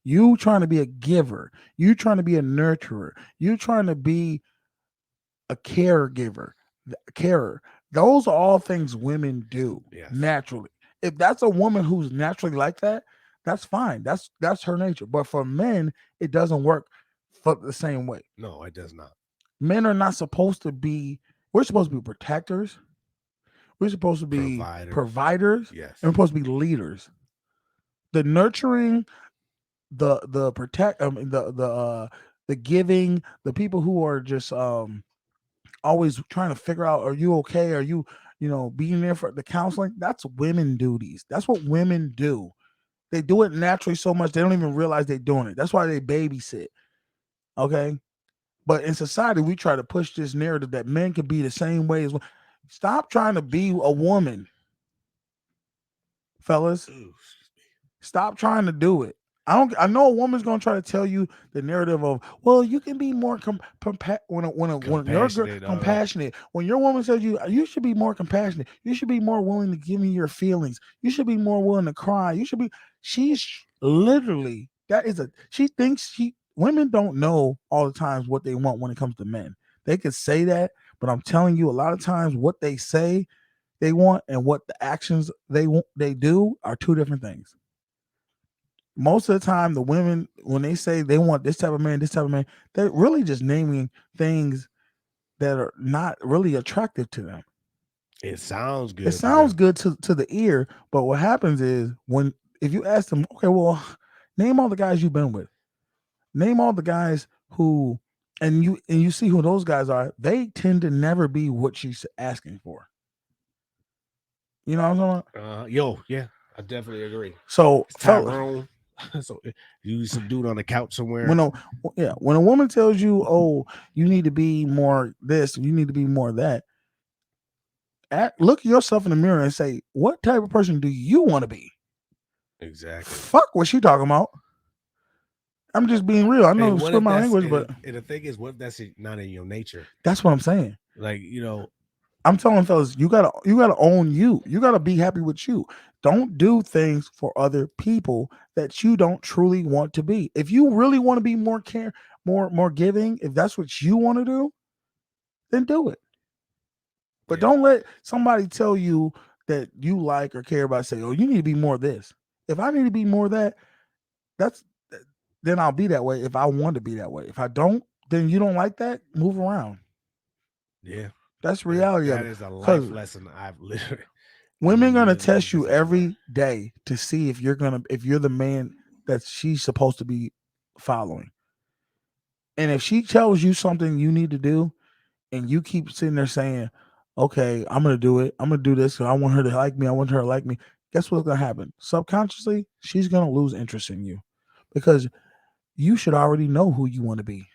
You trying to be a giver, you trying to be a nurturer, you trying to be a caregiver, carer. Those are all things women do naturally. If that's a woman who's naturally like that, that's fine. That's her nature. But for men, it doesn't work for the same way. No, it does not. Men are not supposed to be. We're supposed to be protectors. We're supposed to be providers. Yes. And we're supposed to be leaders. The nurturing, the protect, the giving, the people who are just always trying to figure out, are you okay? Are you being there for the counseling? That's women duties. That's what women do. They do it naturally so much they don't even realize they're doing it. That's why they babysit. Okay. But in society, we try to push this narrative that men can be the same way as women. Stop trying to be a woman, fellas. Stop trying to do it. I know a woman's gonna try to tell you the narrative of, well, you can be more compassionate. When your woman says you should be more compassionate, you should be more willing to give me your feelings, you should be more willing to cry, she's literally women don't know all the times what they want when it comes to men. They could say that, but I'm telling you, a lot of times what they say they want and what the actions they do are two different things. Most of the time, the women, when they say they want this type of man, they're really just naming things that are not really attractive to them. It sounds good. It sounds good to the ear, but what happens is if you ask them, okay, well, name all the guys you've been with, name all the guys who, and you see who those guys are, they tend to never be what she's asking for. You know what I'm talking about? Yeah, I definitely agree. So, Tyrone. So you some dude on the couch somewhere. When a woman tells you, oh, you need to be more this, you need to be more that, look yourself in the mirror and say, what type of person do you want to be? Exactly. Fuck what she talking about. I'm just being real. I know it's my language, but and the thing is, what if that's not in your nature? That's what I'm saying. Like, I'm telling fellas, you gotta own you. You gotta be happy with you. Don't do things for other people that you don't truly want to be. If you really want to be more giving, if that's what you want to do, then do it. But don't let somebody tell you that you like or care about, say, oh, you need to be more of this. If I need to be more of that, then I'll be that way if I want to be that way. If I don't, then you don't like that, move around. Yeah. That's reality. That is a life lesson I've literally. Women gonna test you every day to see if you're the man that she's supposed to be following. And if she tells you something you need to do, and you keep sitting there saying, okay, I'm gonna do it. I'm gonna do this because I want her to like me. I want her to like me. Guess what's gonna happen? Subconsciously, she's gonna lose interest in you because you should already know who you want to be.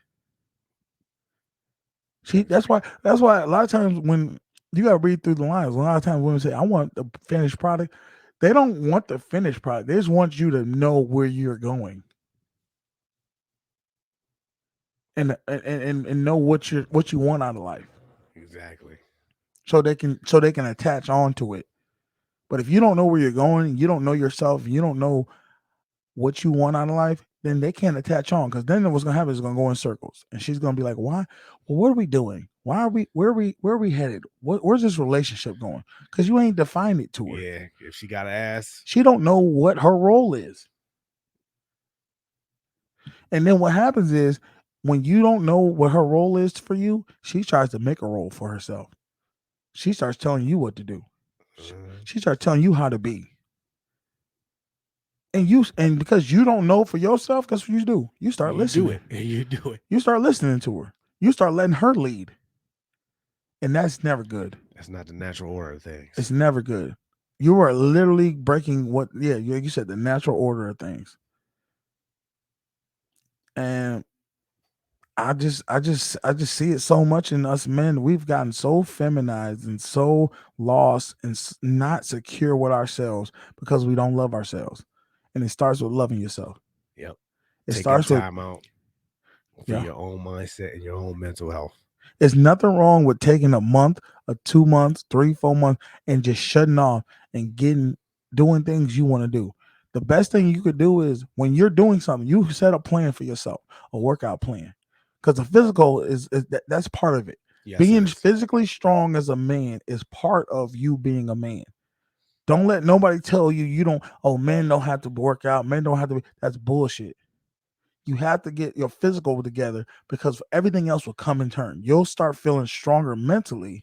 That's why a lot of times when you gotta read through the lines, a lot of times women say, I want the finished product. They don't want the finished product. They just want you to know where you're going. And know what you want out of life. Exactly. So they can attach onto it. But if you don't know where you're going, you don't know yourself, you don't know what you want out of life, then they can't attach on because then what's gonna happen is gonna go in circles. And she's gonna be like, why? Well, what are we doing? Why are we where are we headed? Where's this relationship going? Because you ain't defined it to her. Yeah. If she got an ass, She don't know what her role is. And then what happens is when you don't know what her role is for you, she tries to make a role for herself. She starts telling you what to do. She starts telling you how to be. And because you don't know for yourself, guess what you do? You start listening. Do it. You do it. You start listening to her. You start letting her lead. And that's never good. That's not the natural order of things. It's never good. You are literally breaking you said, the natural order of things. And I just see it so much in us men. We've gotten so feminized and so lost and not secure with ourselves because we don't love ourselves. And it starts with loving yourself. Yep. It Taking starts time out for Yeah. your own mindset and your own mental health. There's nothing wrong with taking a month, 2 months, 3-4 months, and just shutting off and doing things you want to do. The best thing you could do is when you're doing something, you set a plan for yourself, a workout plan, because the physical that's part of it. Yes, Being it is. physically strong as a man is part of you being a man. Don't let nobody tell you don't. Oh, men don't have to work out. Men don't have to. That's bullshit. You have to get your physical together because everything else will come in turn. You'll start feeling stronger mentally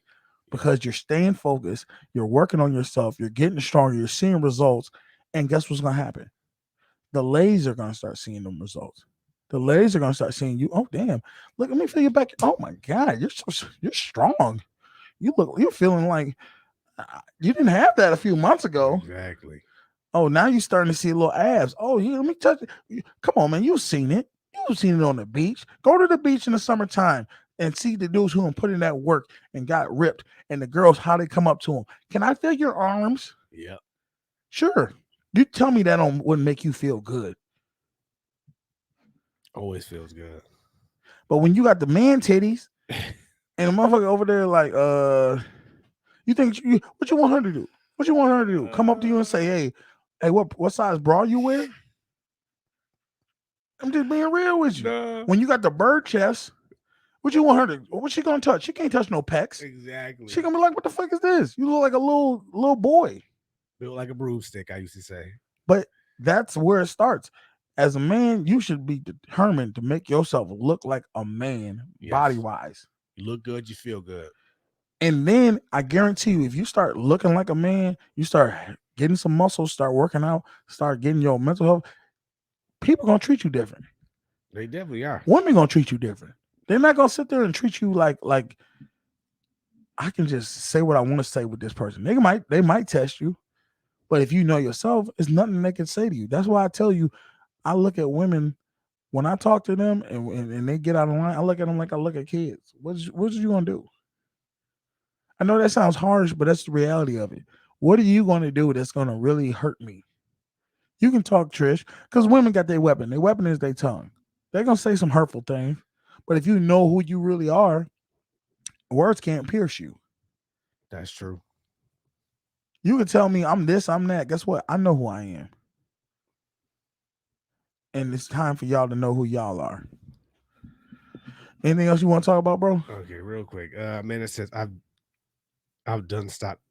because you're staying focused, you're working on yourself, you're getting stronger, you're seeing results. And guess what's going to happen? The ladies are going to start seeing them results. The ladies are going to start seeing you. Oh, damn. Look, let me feel your back. Oh, my God. You're strong. You're feeling like you didn't have that a few months ago. Exactly. Oh, now you're starting to see little abs. Oh, here, let me touch it. Come on, man. You've seen it. You've seen it on the beach. Go to the beach in the summertime and see the dudes who put in that work and got ripped and the girls, how they come up to them. Can I feel your arms? Yep. Sure. You tell me that wouldn't make you feel good. Always feels good. But when you got the man titties and the motherfucker over there like, you think what you want her to do? What you want her to do? Come up to you and say, hey, what size bra you wear? I'm just being real with you. Nah. When you got the bird chest, what you want her to? What she gonna touch? She can't touch no pecs. Exactly. She gonna be like, "What the fuck is this? You look like a little boy." Built like a broomstick, I used to say. But that's where it starts. As a man, you should be determined to make yourself look like a man, Yes. body wise. You look good, you feel good. And then I guarantee you, if you start looking like a man, you start getting some muscles, start working out, start getting your mental health. People gonna treat you different. They definitely are. Women gonna treat you different. They're not gonna sit there and treat you like I can just say what I want to say with this person. They might test you, but if you know yourself, it's nothing they can say to you. That's why I tell you, I look at women when I talk to them and they get out of line. I look at them like I look at kids. What you gonna do? I know that sounds harsh, but that's the reality of it. What are you gonna do that's gonna really hurt me? You can talk, Trish, because women got their weapon. Their weapon is their tongue. They're gonna say some hurtful things, but if you know who you really are, words can't pierce you. That's true. You can tell me I'm this, I'm that. Guess what? I know who I am. And it's time for y'all to know who y'all are. Anything else you want to talk about, bro? Okay, real quick. Man, it says I've done stopped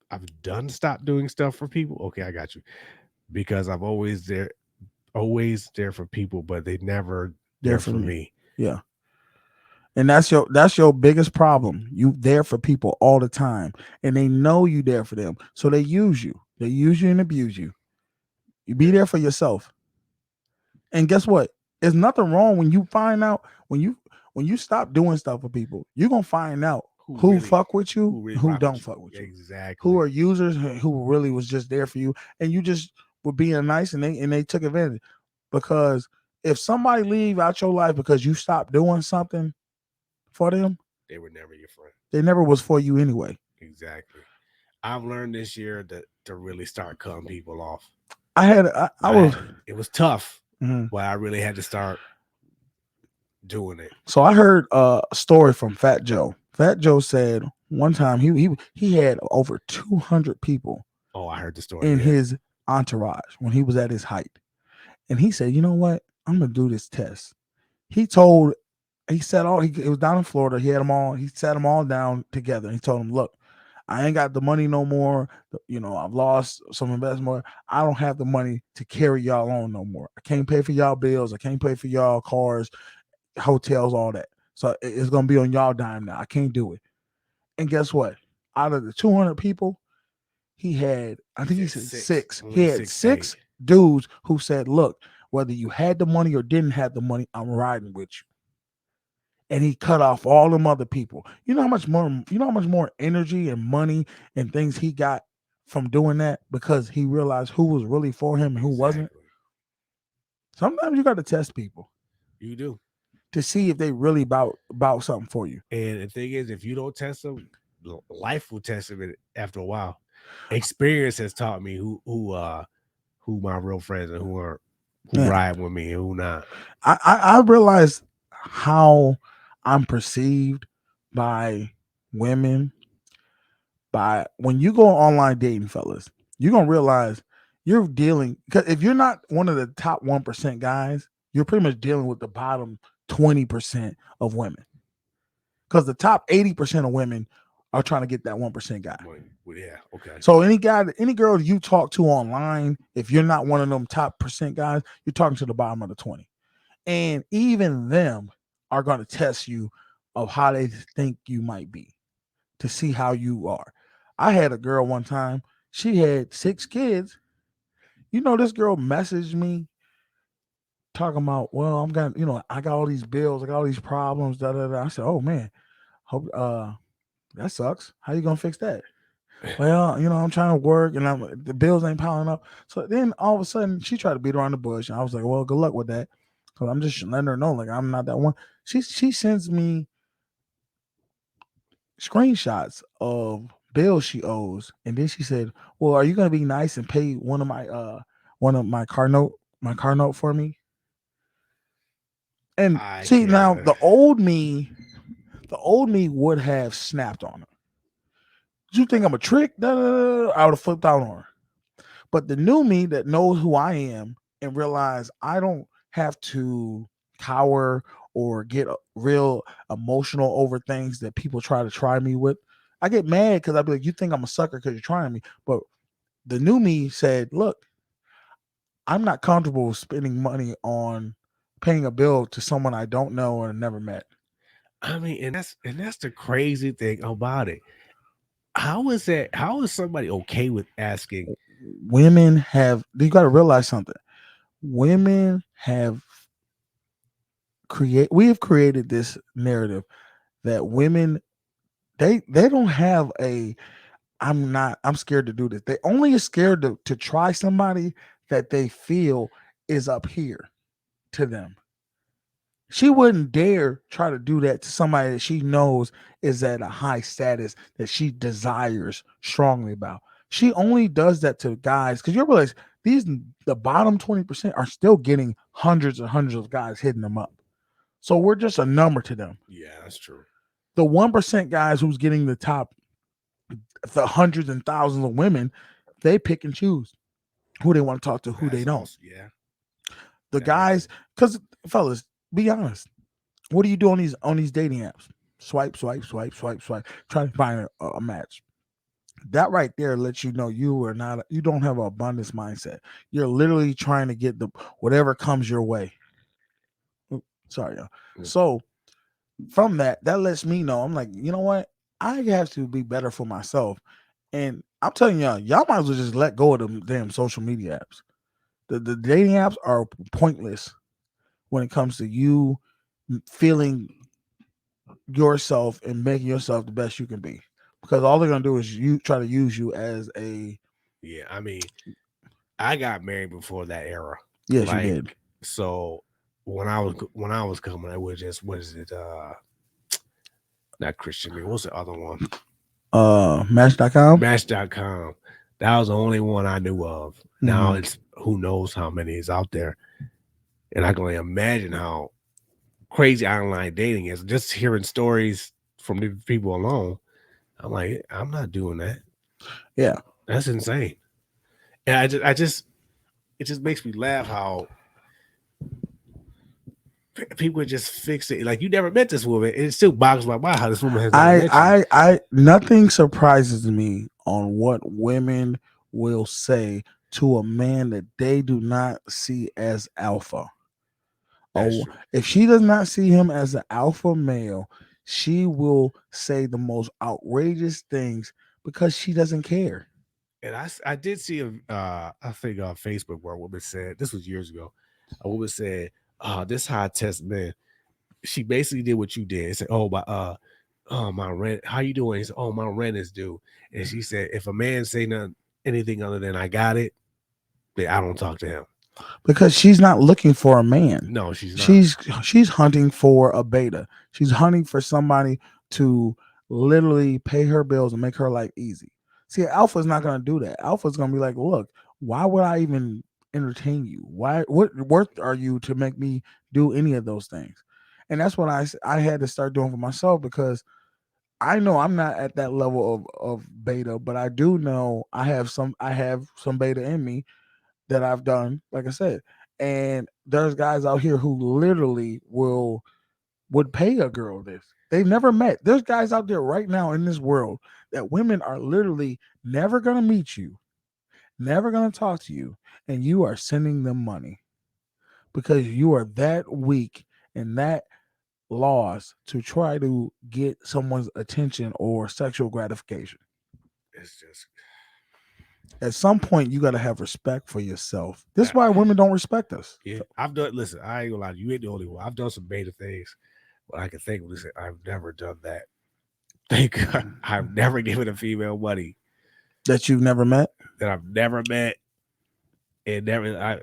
doing stuff for people. Okay, I got you. Because I'm always there for people, but they never there for me. Yeah. And that's your biggest problem. You there for people all the time, and they know you there for them, so they use you. They use you and abuse you. You be there for yourself. And guess what? There's nothing wrong when you find out when you stop doing stuff for people. You're gonna find out who really, fuck with you, really who rock don't with you. fuck with you, Exactly. who are users, who really was just there for you, and you just were being nice, and they took advantage. Because if somebody leave out your life because you stopped doing something for them, They were never your friend. they never was for you anyway. Exactly. I've learned this year to really start cutting people off. I was It was tough, mhm. but I really had to start doing it. So I heard a story from Fat Joe. Fat Joe said one time he had over 200 people Oh, I heard the story. in Yeah. his entourage when he was at his height. And he said, "You know what? I'm going to do this test." He told he said all he it was down in Florida. He had them all. He sat them all down together. He told them, "Look, I ain't got the money no more. I've lost some investment. I don't have the money to carry y'all on no more. I can't pay for y'all bills. I can't pay for y'all cars, hotels, all that. So it's gonna be on y'all dime now. I can't do it." And guess what? Out of the 200 people, he had, I think he said six. He Only had six. six dudes who said, "Look, whether you had the money or didn't have the money, I'm riding with you." And he cut off all them other people. You know how much more energy and money and things he got from doing that, because he realized who was really for him and who wasn't. Exactly. Sometimes you got to test people You do. to see if they really about something for you. And the thing is, if you don't test them, life will test them after a while. Experience has taught me who my real friends and who Yeah. ride with me and who not. I realized how I'm perceived by women by when you go online dating, fellas. You're gonna realize you're dealing, because if you're not one of the top 1% guys, you're pretty much dealing with the bottom 20% of women. Because the top 80% of women are trying to get that 1% guy. Well, yeah, okay. So any girl you talk to online, if you're not one of them top percent guys, you're talking to the bottom of the 20. And even them are going to test you of how they think you might be to see how you are. I had a girl one time, she had 6 kids. This girl messaged me talking about, well, I got all these bills, I got all these problems, da da da. I said, "Oh man, hope that sucks. How you gonna fix that?" "Well, I'm trying to work and the bills ain't piling up." So then all of a sudden she tried to beat around the bush. And I was like, "Well, good luck with that." Cause I'm just letting her know, like, I'm not that one. She sends me screenshots of bills she owes. And then she said, "Well, are you gonna be nice and pay one of my car note for me?" And see, now the old me would have snapped on her. "You think I'm a trick?" Da, da, da, da. I would have flipped out on her. But the new me that knows who I am and realize I don't have to cower or get real emotional over things that people try me with. I get mad because I'd be like, "You think I'm a sucker because you're trying me." But the new me said, "Look, I'm not comfortable spending money on paying a bill to someone I don't know or never met." I mean, and that's the crazy thing about it. How is that? How is somebody okay with asking? You got to realize something. Women we have created this narrative that women, they don't have I'm scared to do this. They only are scared to try somebody that they feel is up here to them. She wouldn't dare try to do that to somebody that she knows is at a high status that she desires strongly about. She only does that to guys, because you realize the bottom 20% are still getting hundreds and hundreds of guys hitting them up. So we're just a number to them. Yeah, that's true. The 1% guys who's getting the hundreds and thousands of women, they pick and choose who they want to talk to, who they don't. Yeah. The guys, because fellas, be honest. What do you do on these dating apps? Swipe, swipe, swipe, swipe, swipe. Try to find a match. That right there lets you know you don't have an abundance mindset. You're literally trying to get whatever comes your way. Sorry, y'all. So from that lets me know, I'm like, you know what? I have to be better for myself. And I'm telling y'all might as well just let go of them damn social media apps. The dating apps are pointless when it comes to you feeling yourself and making yourself the best you can be. Because all they're gonna do is you try to use you as a Yeah, I mean, I got married before that era. yes, you did. So when I was coming, it was just what is it? Not Christian Music. What's the other one? Match.com. Match.com. That was the only one I knew of. Now Mhm. it's who knows how many is out there, and I can only imagine how crazy online dating is. Just hearing stories from different people alone, I'm like, I'm not doing that. Yeah. That's insane. And it just makes me laugh how people just fix it. Like you never met this woman. It still boggles my mind how this woman has never met you. Nothing surprises me on what women will say to a man that they do not see as alpha. That's Oh, true. if she does not see him as an alpha male, she will say the most outrageous things because she doesn't care. And I did see I think on Facebook where a woman said this was years ago. A woman said, this how I test men. She basically did what you did. Said, my rent. How you doing? He said, oh, my rent is due. And she said, if a man say anything other than I got it, then I don't talk to him. Because she's not looking for a man. No, she's not. She's hunting for a beta. She's hunting for somebody to literally pay her bills and make her life easy. See, Alpha's not gonna do that. Alpha's gonna be like, look, why would I even entertain you? Why what worth are you to make me do any of those things? And that's what I had to start doing for myself because I know I'm not at that level of beta, but I do know I have some beta in me that I've done, like I said. And there's guys out here who literally would pay a girl this. They've never met. There's guys out there right now in this world that women are literally never gonna meet you, never gonna talk to you, and you are sending them money because you are that weak and that lost to try to get someone's attention or sexual gratification. It's just At some point, you got to have respect for yourself. This is I- why women don't respect us. yeah. I've done. Listen, I ain't gonna lie. You ain't the only one. I've done some beta things, but I can think. Listen, I've never done that. Thank God, I've never given a female money That you've never met. that I've never met, and never.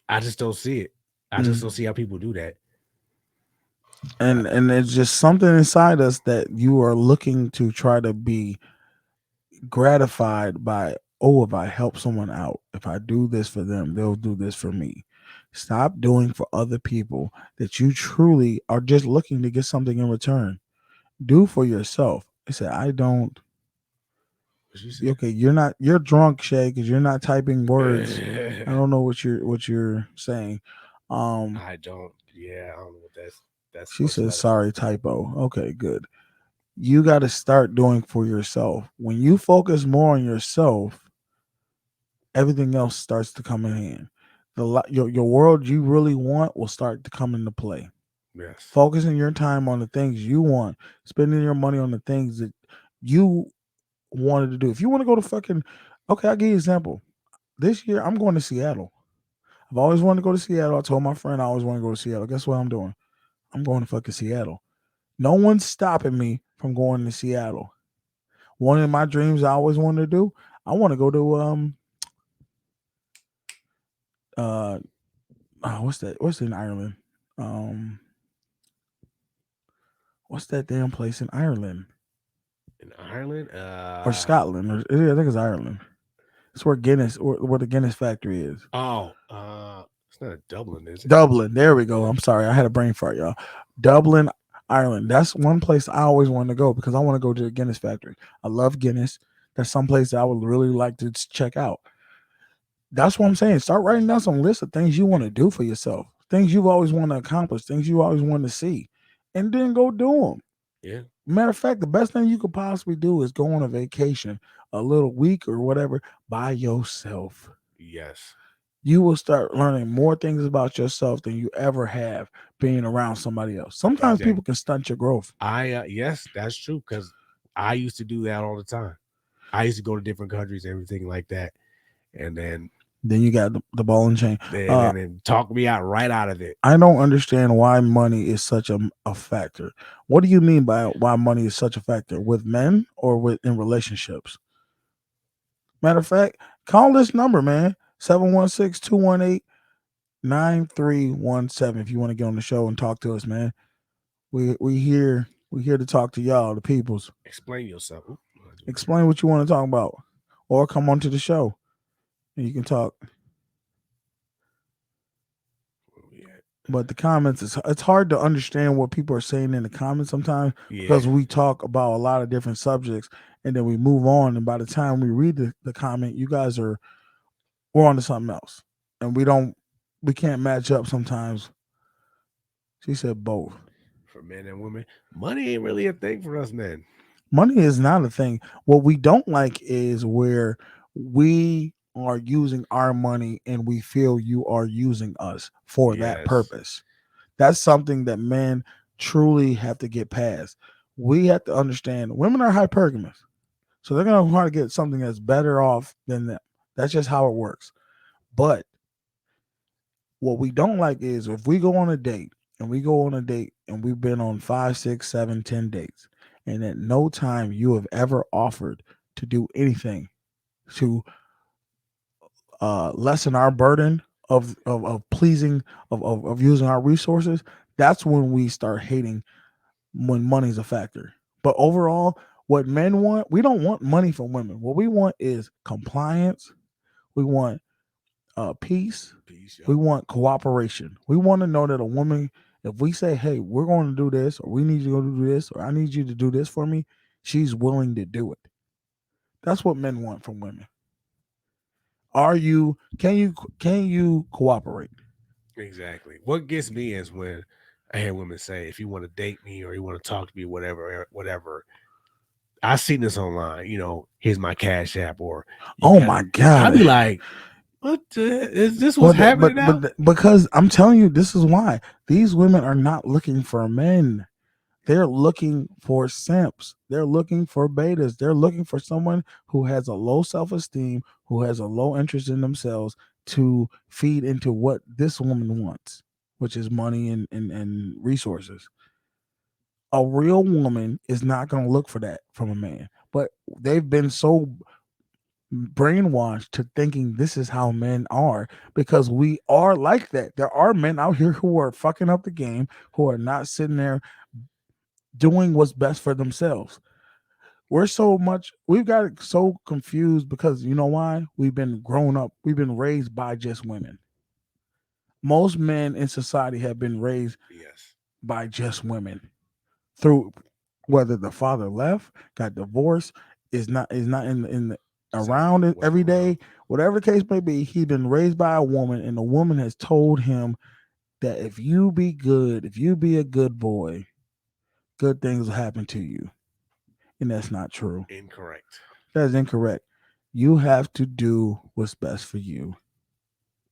I just don't see it. I just don't see how people do that. And it's just something inside us that you are looking to try to be gratified by. Oh, if I help someone out, if I do this for them, they'll do this for me. Stop doing for other people that you truly are just looking to get something in return. Do for yourself. I said, I don't. What you say? Okay, you're drunk, Shay, because you're not typing words. I don't know what you're saying. I don't. Yeah, I don't know what that's She supposed to says matter. sorry typo. Okay, good. You got to start doing for yourself. When you focus more on yourself, everything else starts to come in hand. Your world you really want will start to come into play. Yes. Focusing your time on the things you want, spending your money on the things that you wanted to do. If you want to go to fucking, okay, I'll give you an example. This year I'm going to Seattle. I've always wanted to go to Seattle. I told my friend I always want to go to Seattle. Guess what I'm doing? I'm going to fucking Seattle. No one's stopping me from going to Seattle. One of my dreams I always wanted to do, I want to go to what's that? What's in Ireland? Um what's that damn place in Ireland? In Ireland, Or Scotland. Or, I think it's Ireland. It's where where the Guinness factory is. it's not Dublin, is it? Dublin. There we go. I'm sorry. I had a brain fart, y'all. Dublin, Ireland. That's one place I always wanted to go because I want to go to the Guinness factory. I love Guinness. That's some place that I would really like to check out. That's what I'm saying. Start writing down some list of things you want to do for yourself, things you've always wanted to accomplish, things you always wanted to see, and then go do them. Yeah. Matter of fact, the best thing you could possibly do is go on a vacation, a little week or whatever, by yourself. Yes. You will start learning more things about yourself than you ever have being around somebody else. Sometimes Exactly. people can stunt your growth. Yes, that's true because I used to do that all the time. I used to go to different countries, everything like that, and then Then you got the ball and chain. And talk me out right out of it. I don't understand why money is such a factor. What do you mean by why money is such a factor with men or with in relationships? Matter of fact, call this number, man. 716-218-9317 if you want to get on the show and talk to us, man. We here to talk to y'all, the peoples. Explain yourself. Explain what you want to talk about. Or come on to the show and you can talk. But the comments, it's hard to understand what people are saying in the comments sometimes because we talk about a lot of different subjects and then we move on. And by the time we read the comment, you guys we're on to something else. And we can't match up sometimes. She said both. For men and women, money ain't really a thing for us men. Money is not a thing. What we don't like is where we are using our money and we feel you are using us for that purpose. That's something that men truly have to get past. We have to understand women are hypergamous. So they're going to want to get something that's better off than them. That's just how it works. But what we don't like is if we go on a date and we've been on 5, 6, 7, 10 dates, and at no time you have ever offered to do anything to lessen our burden of pleasing of using our resources, that's when we start hating when money's a factor. But overall, what men want, we don't want money from women. What we want is compliance. We want peace. We want cooperation. We want to know that a woman, if we say, hey, we're going to do this, or we need you to go do this, or I need you to do this for me, she's willing to do it. That's what men want from women. Can you cooperate? Exactly. What gets me is when I hear women say, if you want to date me or you want to talk to me, whatever. I seen this online, here's my Cash App or my God. I'd be like, what is this what's happening now? Because I'm telling you, this is why. These women are not looking for men. They're looking for simps. They're looking for betas. They're looking for someone who has a low self-esteem, who has a low interest in themselves to feed into what this woman wants, which is money and resources. A real woman is not going to look for that from a man. But they've been so brainwashed to thinking this is how men are because we are like that. There are men out here who are fucking up the game, who are not sitting there doing what's best for themselves. We've got so confused because you know why? We've been raised by just women. Most men in society have been raised by just women. Through whether the father left, got divorced, is not in the around it every day, whatever the case may be, he's been raised by a woman, and the woman has told him that if you be good, if you be a good boy, good things will happen to you. And that's not true. Incorrect. That is incorrect. You have to do what's best for you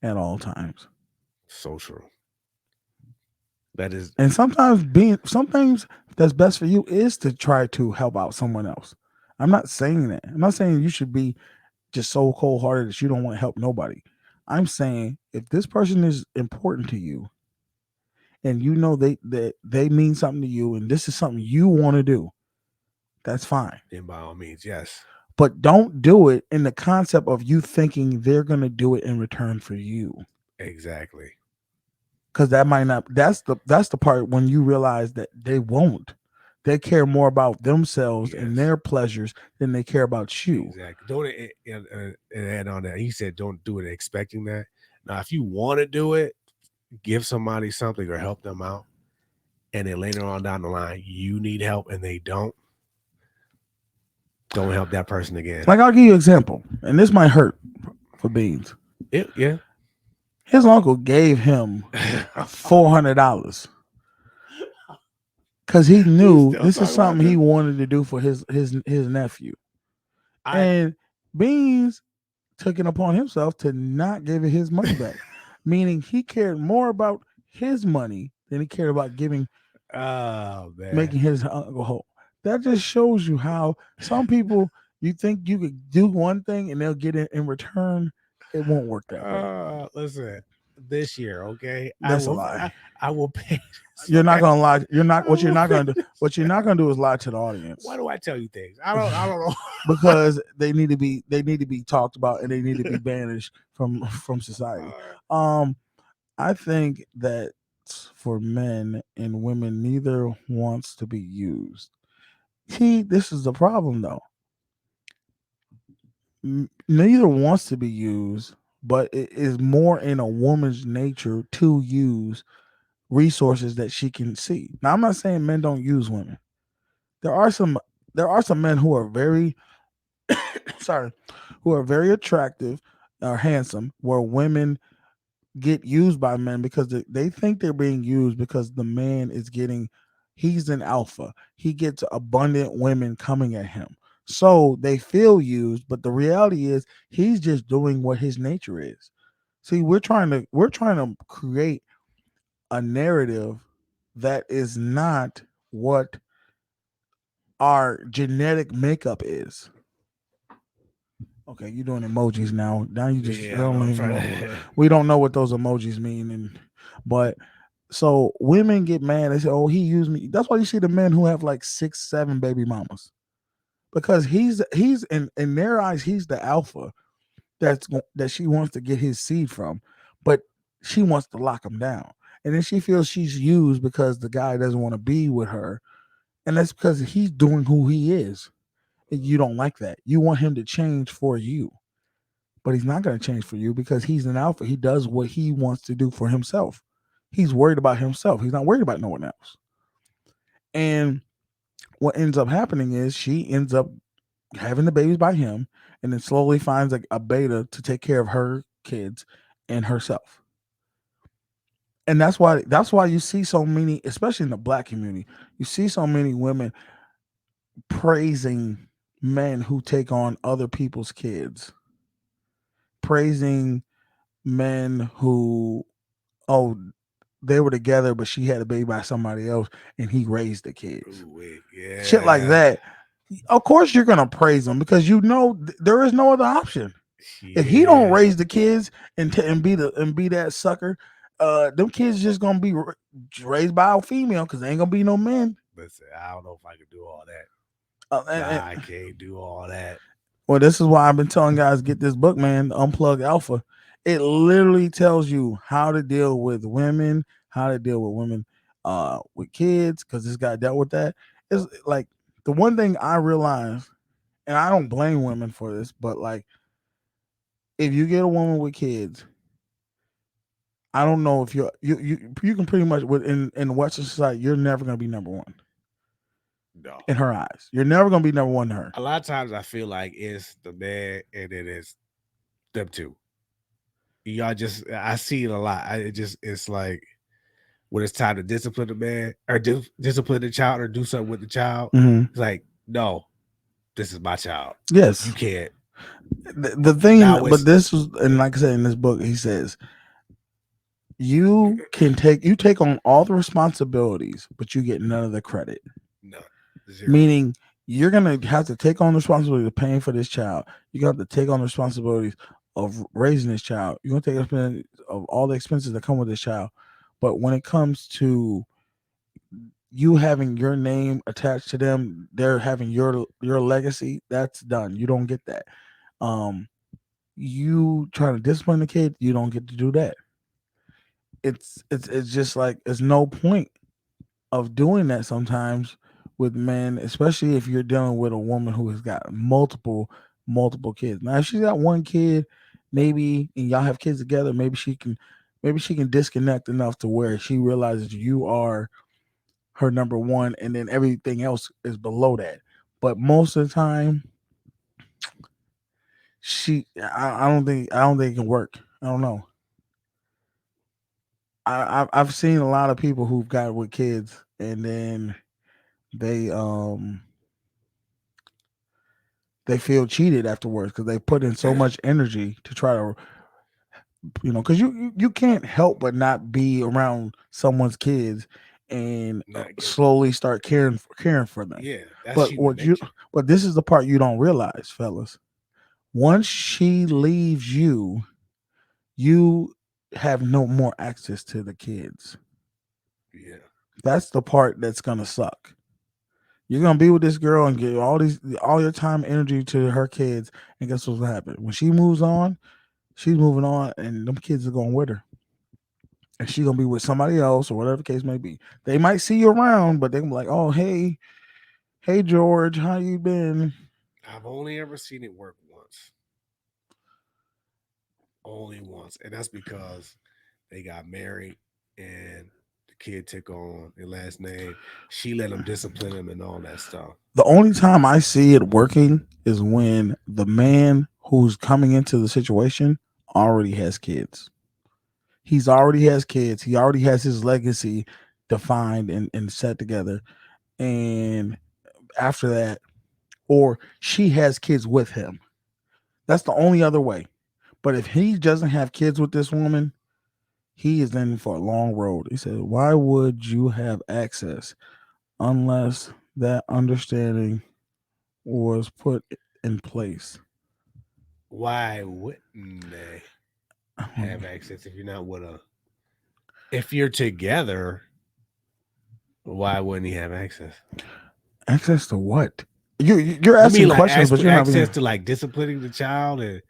at all times. So true. That is, and sometimes that's best for you is to try to help out someone else. I'm not saying that. I'm not saying you should be just so cold-hearted that you don't want to help nobody. I'm saying if this person is important to you and you know they mean something to you and this is something you want to do, that's fine. Then by all means, yes. But don't do it in the concept of you thinking they're going to do it in return for you. Exactly. Because that might not. That's the part when you realize that they won't. They care more about themselves and their pleasures than they care about you. Exactly. Don't add on that. He said, "Don't do it expecting that." Now, if you want to do it, give somebody something or help them out, and then later on down the line, you need help and they don't help that person again. Like I'll give you an example, and this might hurt for Beans. Yeah. His uncle gave him $400 because he knew this is something he wanted to do for his nephew. And Beans took it upon himself to not give his money back, meaning he cared more about his money than he cared about making his uncle whole. That just shows you how some people, you think you could do one thing and they'll get it in return It won't work that way. Listen, this year, okay, That's a lie. I will pay. You're not gonna lie. You're not. What I you're will not pay gonna do. What you're not gonna do is lie to the audience. Why do I tell you things? I don't know. Because they need to be. They need to be talked about, and they need to be banished from society. I think that for men and women, neither wants to be used. This is the problem, though. Neither wants to be used, but it is more in a woman's nature to use resources that she can see. Now, I'm not saying men don't use women. There are some men who are very sorry, who are very attractive or handsome, where women get used by men because they think they're being used because the man is getting, he's an alpha. He gets abundant women coming at him. So they feel used, but the reality is he's just doing what his nature is. See, we're trying to create a narrative that is not what our genetic makeup is. Okay, you're doing emojis now. Now you just Yeah, don't I'm even know. trying to. We don't know what those emojis mean, but so women get mad. They say, "Oh, he used me." That's why you see the men who have like 6, 7 baby mamas, because he's in their eyes he's the alpha that she wants to get his seed from, but she wants to lock him down, and then she feels she's used because the guy doesn't want to be with her, and that's because he's doing who he is. And you don't like that. You want him to change for you, but he's not going to change for you because he's an alpha. He does what he wants to do for himself. He's worried about himself. He's not worried about no one else. And what ends up happening is she ends up having the babies by him, and then slowly finds a beta to take care of her kids and herself. And that's why you see so many, especially in the black community, you see so many women praising men who take on other people's kids, praising men who, oh, they were together but she had a baby by somebody else and he raised the kids. Ooh, wait, yeah. Shit like that. Of course you're gonna praise them because you know there is no other option. If he don't raise the kids and be that sucker, them kids just gonna be raised by a female because there ain't gonna be no men. Listen, I don't know if I can do all that. And I can't do all that. well, this is why I've been telling guys get this book, man, Unplug Alpha. It literally tells you how to deal with women, with kids, because this guy dealt with that. It's like the one thing I realized, and I don't blame women for this, but like if you get a woman with kids, I don't know if you can pretty much in Western society, you're never gonna be number one. No. In her eyes, you're never gonna be number one to her. A lot of times I feel like it's the man and then it's them two. Y'all just, I see it a lot. It's like when it's time to discipline the man or discipline the child or do something with the child, it's like, no, this is my child. Yes, you can't. The thing, but this was, and like I said in this book, he says you take on all the responsibilities, but you get none of the credit. No, meaning you're gonna have to take on the responsibility of paying for this child. You're gonna have to take on the responsibilities of raising this child. You're gonna take expense of all the expenses that come with this child. But when it comes to you having your name attached to them, they're having your legacy, that's done. You don't get that. You trying to discipline the kid, you don't get to do that. It's just like there's no point of doing that sometimes with men, especially if you're dealing with a woman who has got multiple kids. Now, if she's got one kid, maybe, and y'all have kids together, maybe she can disconnect enough to where she realizes you are her number one, and then everything else is below that. But most of the time, I don't think it can work. I don't know. I've seen a lot of people who've got with kids, and then they feel cheated afterwards because they put in so much energy to try to, because you can't help but not be around someone's kids and slowly start caring for them. Yeah, that's but this is the part you don't realize, fellas. Once she leaves you, you have no more access to the kids. Yeah. That's the part that's gonna suck. You're gonna be with this girl and give all your time, energy to her kids, and guess what's gonna happen? When she moves on, she's moving on, and them kids are going with her, and she's gonna be with somebody else or whatever the case may be. They might see you around, but they're gonna be like, "Oh, hey, George, how you been?" I've only ever seen it work once. Only once. And that's because they got married and the kid took on their last name. She let him discipline him and all that stuff. The only time I see it working is when the man who's coming into the situation already has kids. He's already has kids. He already has his legacy defined and set together. And after that, or she has kids with him. That's the only other way. But if he doesn't have kids with this woman, he is in for a long road. He said, "Why would you have access unless that understanding was put in place?" Why wouldn't they have access if you're not with a if you're together, why wouldn't he have access? Access to what? You're You mean asking like questions, but you're not access being to like disciplining the child and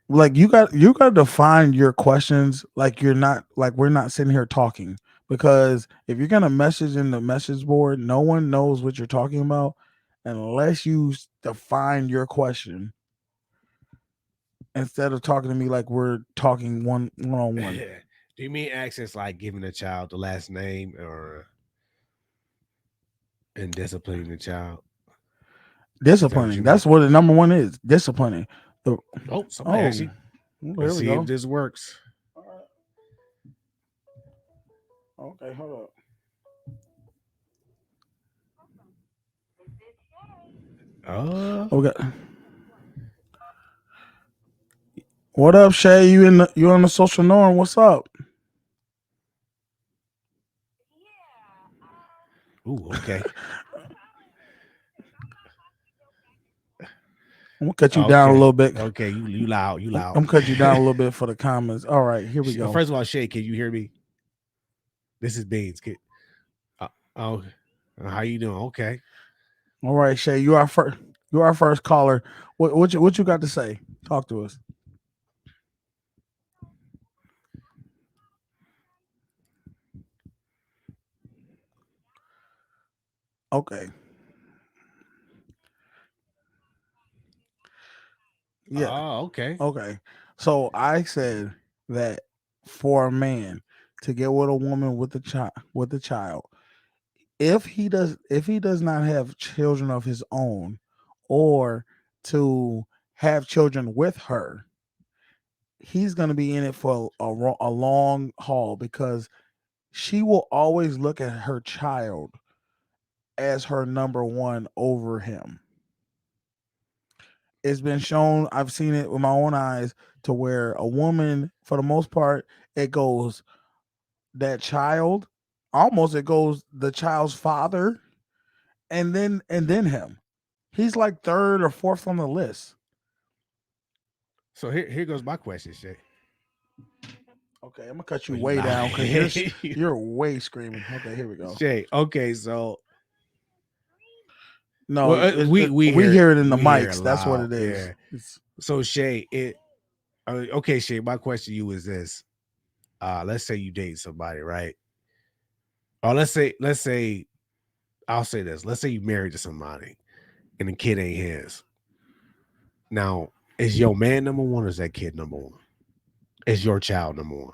like you got to define your questions like you're not like we're not sitting here talking because if you're gonna message in the message board, no one knows what you're talking about unless you define your question instead of talking to me like we're talking one on one. do you mean access like giving a child the last name or and disciplining the child? Is that what Disciplining. you mean? That's what the number one is. Disciplining. The Oh, somebody oh, actually. here Let's we see if go. this works. Okay, hold up. Oh, Oh, we got what up, Shay? You on the social norm? What's up? ooh, okay, I'm gonna cut you down a okay, little bit. okay. You loud, you I'm loud. gonna cut you down a little bit for the comments. All right, here we go. First of all, Shay, can you hear me? This is Beans. Uh, oh, how you doing? Okay. All right, Shay, you are first. You are our first caller. What you got to say? Talk to us. Okay. Yeah. Oh, okay. Okay. So I said that for a man to get with a woman with a child, if he does not have children of his own, or to have children with her, he's gonna be in it for a long haul because she will always look at her child as her number one over him. It's been shown, I've seen it with my own eyes, to where a woman, for the most part, it goes that child, almost it goes the child's father, and then him. He's like third or fourth on the list. So here goes my question, Shay. Okay, I'm gonna cut Oh, you you way loud. down because you're way screaming. Okay, here we go. Shay. Okay, so No, well, we we hear hear it in the we hear it mics. That's what loud. it is. Yeah. So Shay, okay, Shay. My question to you is this: let's say you date somebody, right? Or let's say I'll say this: let's say you married to somebody and the kid ain't his. Now, is your man number one or is that kid number one? Is your child number one?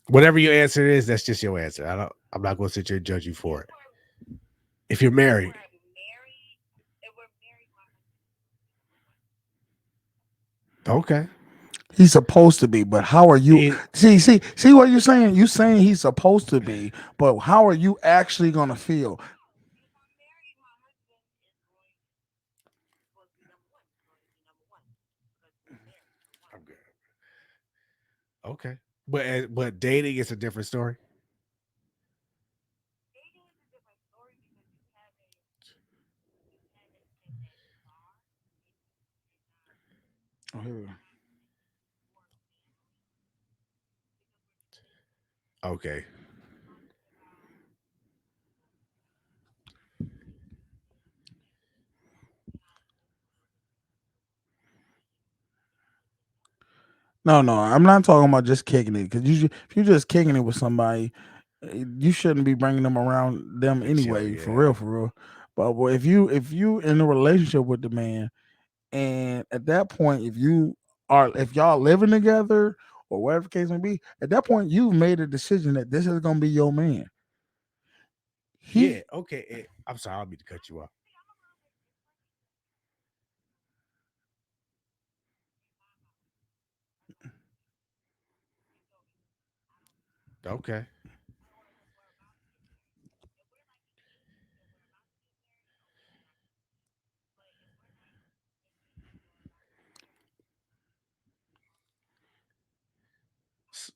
Whatever your answer is, that's just your answer. I'm not going to sit here and judge you for it. If you're married, okay. He's supposed to be, but how are you? See what you're saying? You saying he's supposed to be, but how are you actually gonna feel? I'm good. Okay. But dating is a different story. Oh, here we go. Okay. No, no, I'm not talking about just kicking it. Because if you're just kicking it with somebody, you shouldn't be bringing them around them Big show, anyway. For yeah. real, for real. But if you in a relationship with the man, and at that point, if y'all living together or whatever the case may be, at that point you've made a decision that this is gonna be your man. Yeah, He okay. I'm sorry, I don't mean to cut you off. Okay. S-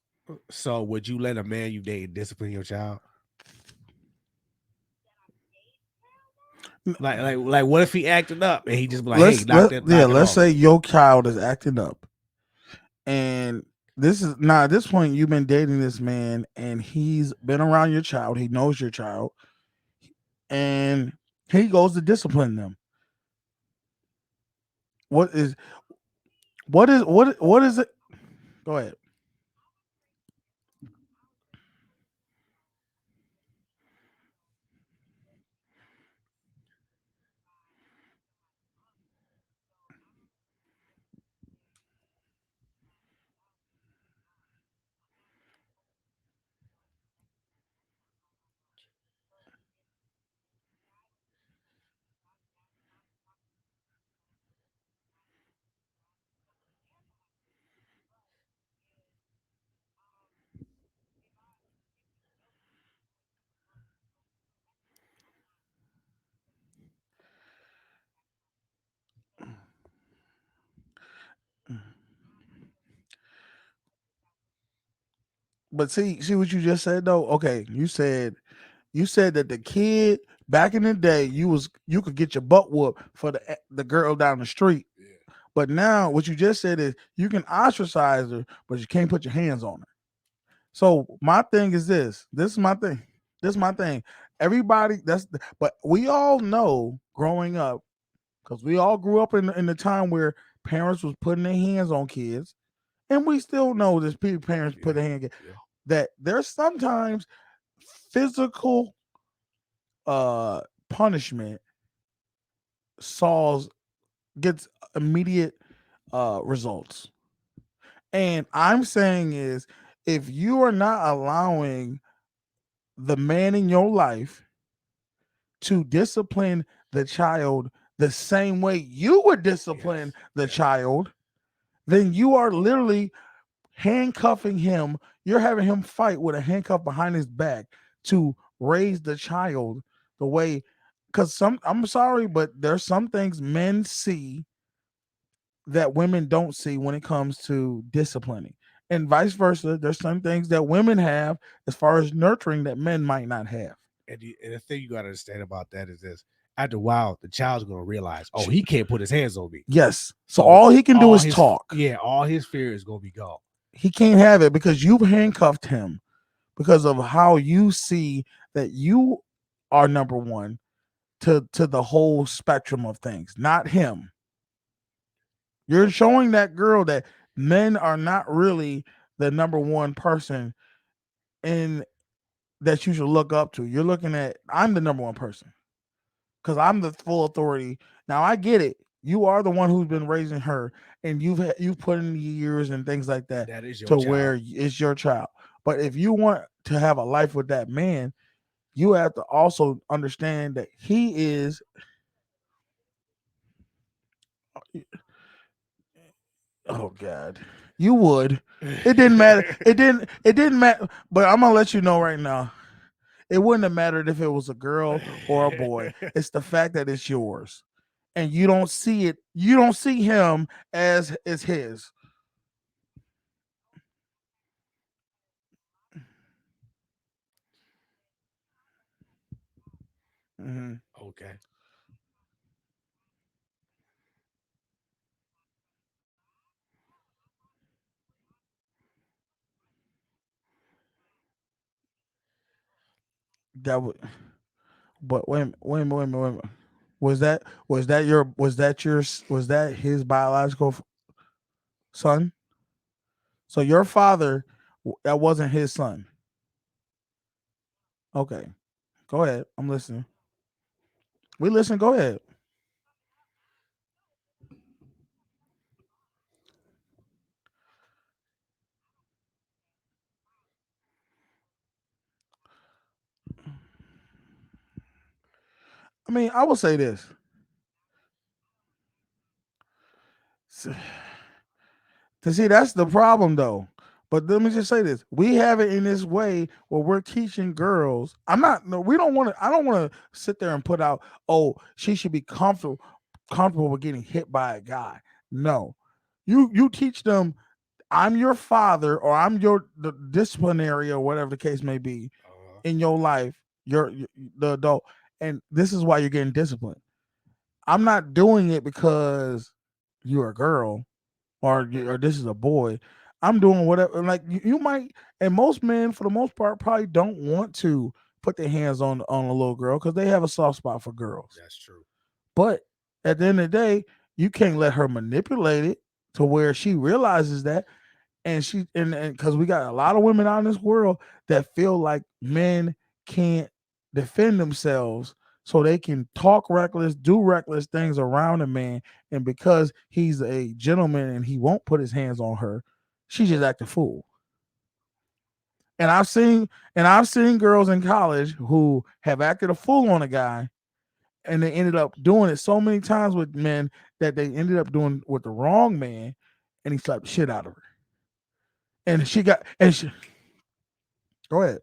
So would you let a man you date discipline your child? Like what if he acted up and he just be like, hey, knock it let's off. say your child is acting up, and this is now at this point you've been dating this man, and he's been around your child. He knows your child, and he goes to discipline them. What is what is it? Go ahead. But see what you just said though. Okay, you said that the kid back in the day, you could get your butt whooped for the girl down the street. But now what you just said is you can ostracize her, but you can't put your hands on her. So my thing is this. This is my thing. This is my thing. Everybody but we all know growing up, because we all grew up in the time where parents was putting their hands on kids, and we still know this parents put their hand Yeah. that there's sometimes physical uh punishment solves gets immediate results. And I'm saying is if you are not allowing the man in your life to discipline the child the same way you would discipline the child, then you are literally handcuffing him. You're having him fight with a handcuff behind his back to raise the child the way. Because I'm sorry, but there's some things men see that women don't see when it comes to disciplining, and vice versa. There's some things that women have as far as nurturing that men might not have. And the thing you gotta understand about that is this: after a while, the child's gonna realize, oh, he can't put his hands on me. Yes. So So all he can do is talk. all his fear is gonna be gone. He can't have it because you've handcuffed him because of how you see that you are number one to the whole spectrum of things, not him. You're showing that girl that men are not really the number one person in that you should look up to. You're looking at I'm the number one person because I'm the full authority. Now I get it. You are the one who's been raising her, and you've put in the years and things like that That is your to where child. it's your child. But if you want to have a life with that man, you have to also understand that he is. Oh God, you would. It didn't matter. It didn't. It didn't matter. But I'm gonna let you know right now. It wouldn't have mattered if it was a girl or a boy. It's the fact that it's yours, and you don't see it. You don't see him as it's his. Mhm. Okay. That would, but wait a minute. Was that his biological son? So your father, that wasn't his son. Okay, go ahead. I'm listening. We listen. Go ahead. I mean, I will say this. To see, that's the problem though. But let me just say this: we have it in this way where we're teaching girls. I'm not. No, we don't want to. I don't want to sit there and put out. Oh, she should be comfortable with getting hit by a guy. No, you teach them. I'm your father, or I'm your the disciplinary, or whatever the case may be in your life. You're the adult, and this is why you're getting disciplined. I'm not doing it because you're a girl or this is a boy. I'm doing whatever. Like you might, and most men, for the most part, probably don't want to put their hands on a little girl because they have a soft spot for girls. That's true. But at the end of the day, you can't let her manipulate it to where she realizes that, and she and because we got a lot of women out in this world that feel like men can't defend themselves, so they can talk reckless, do reckless things around a man, and because he's a gentleman and he won't put his hands on her, she just act a fool. And I've seen girls in college who have acted a fool on a guy, and they ended up doing it so many times with men that they ended up doing with the wrong man, and he slapped the shit out of her. And she got and she go ahead.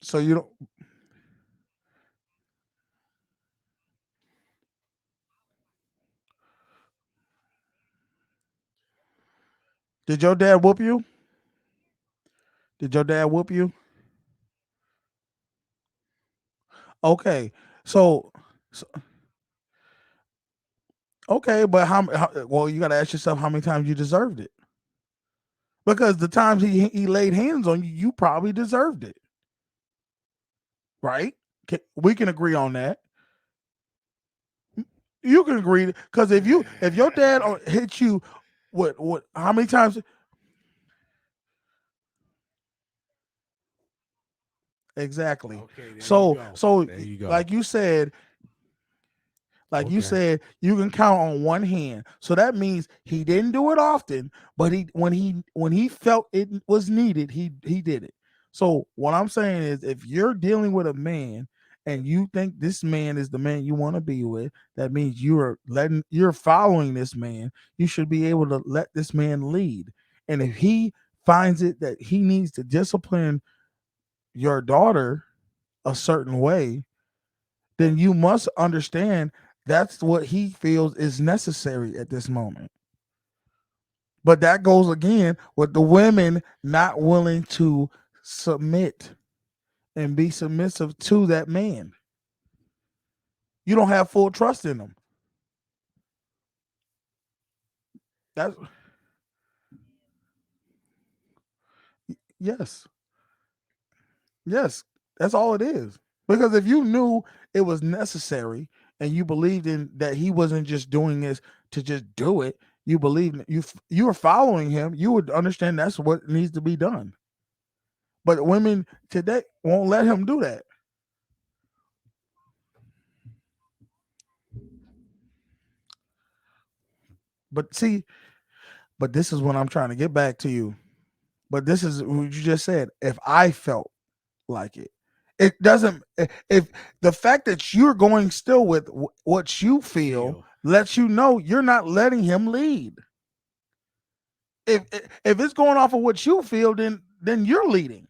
So you don't did your dad whoop you? Did your dad whoop you? Okay. So, so okay, but well, you got to ask yourself how many times you deserved it. Because the times he laid hands on you, you probably deserved it, right? We can agree on that. You can agree because if your dad hit you, what how many times exactly? Okay, there you So go. so There you go. like you said, like you Okay. said, you can count on one hand. So that means he didn't do it often, but he felt it was needed, he did it. So what I'm saying is if you're dealing with a man and you think this man is the man you want to be with, that means you're following this man. You should be able to let this man lead. And if he finds it that he needs to discipline your daughter a certain way, then you must understand that's what he feels is necessary at this moment. But that goes again with the women not willing to submit and be submissive to that man. You don't have full trust in them. That's yes. Yes. That's all it is. Because if you knew it was necessary and you believed in that he wasn't just doing this to just do it, you believe you are following him, you would understand that's what needs to be done. But women today won't let him do that. But see, but this is what I'm trying to get back to you. But this is what you just said. If I felt like it doesn't. If the fact that you're going still with what you feel Feel. lets you know you're not letting him lead. If it's going off of what you feel, then you're leading.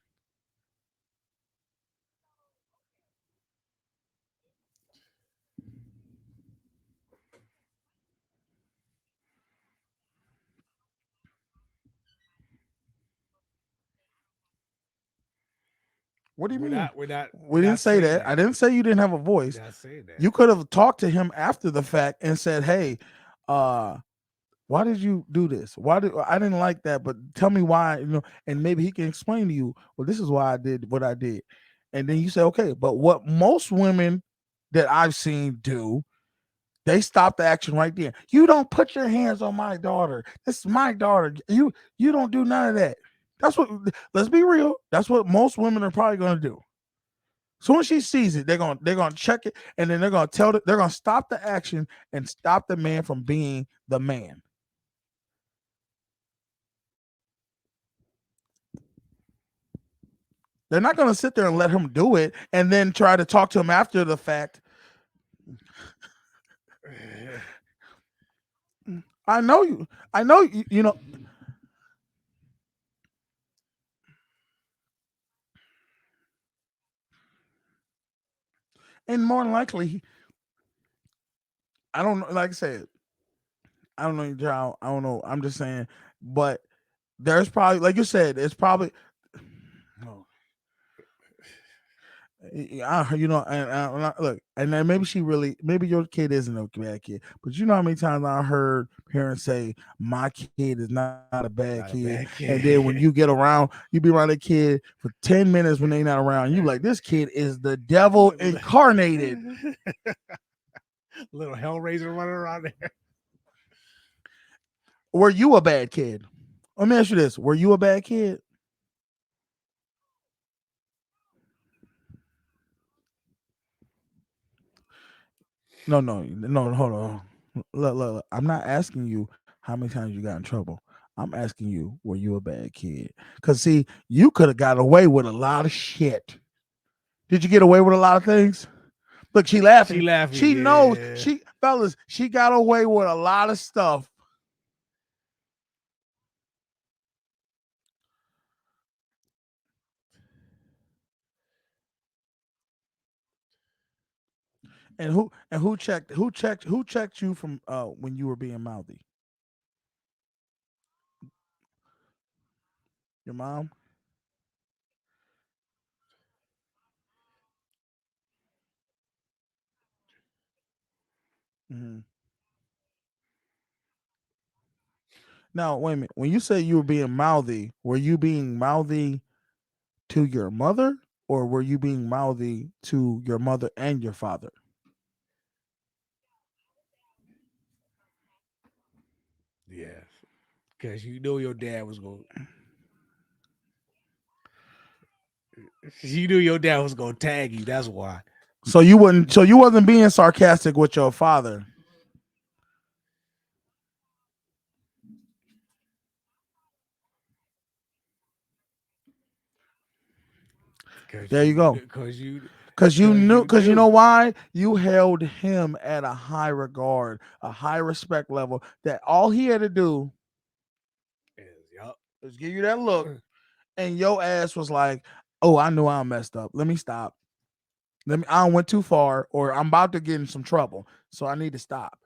What do you mean? We're not. We didn't say that. I didn't say you didn't have a voice. Not saying that. You could have talked to him after the fact and said, "Hey, why did you do this? Why did I didn't like that? But tell me why." You know, and maybe he can explain to you. Well, this is why I did what I did, and then you say, "Okay." But what most women that I've seen do, they stop the action right there. You don't put your hands on my daughter. This is my daughter. You don't do none of that. That's what. Let's be real. That's what most women are probably going to do. So when she sees it, they're gonna check it, and then they're gonna stop the action and stop the man from being the man. They're not gonna sit there and let him do it and then try to talk to him after the fact. I know you. I know you. You know. And more than likely, I don't know. Like I said, I don't know your child. I don't know. I'm just saying, but there's probably, like you said, it's probably. No. You know, and look, and then maybe your kid isn't a bad kid, but you know how many times I heard parents say, "My kid is not a bad kid," and then when you get around, you be around a kid for 10 minutes when they're not around, you like, this kid is the devil incarnated. Little Hellraiser running around there. Were you a bad kid? Let me ask you this: were you a bad kid? No, hold on. Look, I'm not asking you how many times you got in trouble. I'm asking you, were you a bad kid? Because, see, you could have got away with a lot of shit. Did you get away with a lot of things? Look, she laughing. She laughing. She yeah. knows. Fellas, she got away with a lot of stuff. And who checked you from when you were being mouthy? Your mom? Mm-hmm. Now, wait a minute. When you say you were being mouthy, were you being mouthy to your mother, or were you being mouthy to your mother and your father? Yeah, because you know your dad was going. You knew your dad was going to tag you. That's why. So you wouldn't. So you wasn't being sarcastic with your father. There you go. Because you Because you knew. know why? You held him at a high regard, a high respect level. That all he had to do Yup. is give you that look, and your ass was like, "Oh, I knew I messed up. Let me stop. I went too far, or I'm about to get in some trouble, so I need to stop."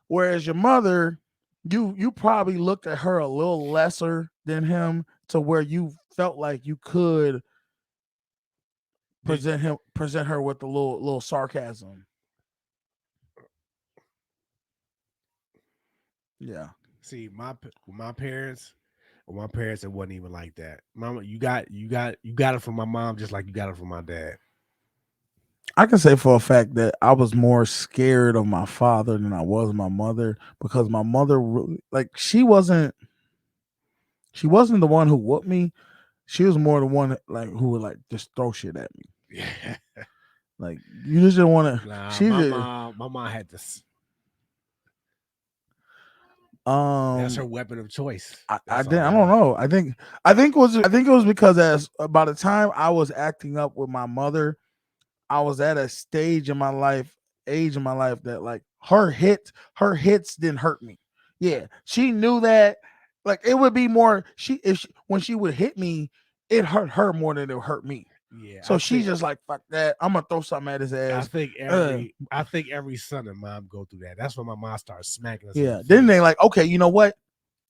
Whereas your mother, you probably looked at her a little lesser than him, to where you felt like you could present her with a little sarcasm. Yeah. See, my parents, it wasn't even like that. Mama, you got it from my mom, just like you got it from my dad. I can say for a fact that I was more scared of my father than I was my mother, because my mother, like, she wasn't the one who whooped me. She was more the one like who would like just throw shit at me. Yeah. Like, you just didn't want to. Nah, She my mom had this. That's her weapon of choice. I don't know. I think it was because by the time I was acting up with my mother, I was at a age in my life that, like, her hits didn't hurt me. Yeah, she knew that. Like, it would be more when she would hit me, it hurt her more than it hurt me. Yeah. So she's just like, fuck that. I'm gonna throw something at his ass. I think every son and mom go through that. That's when my mom starts smacking us. Yeah. Then they like, okay, you know what?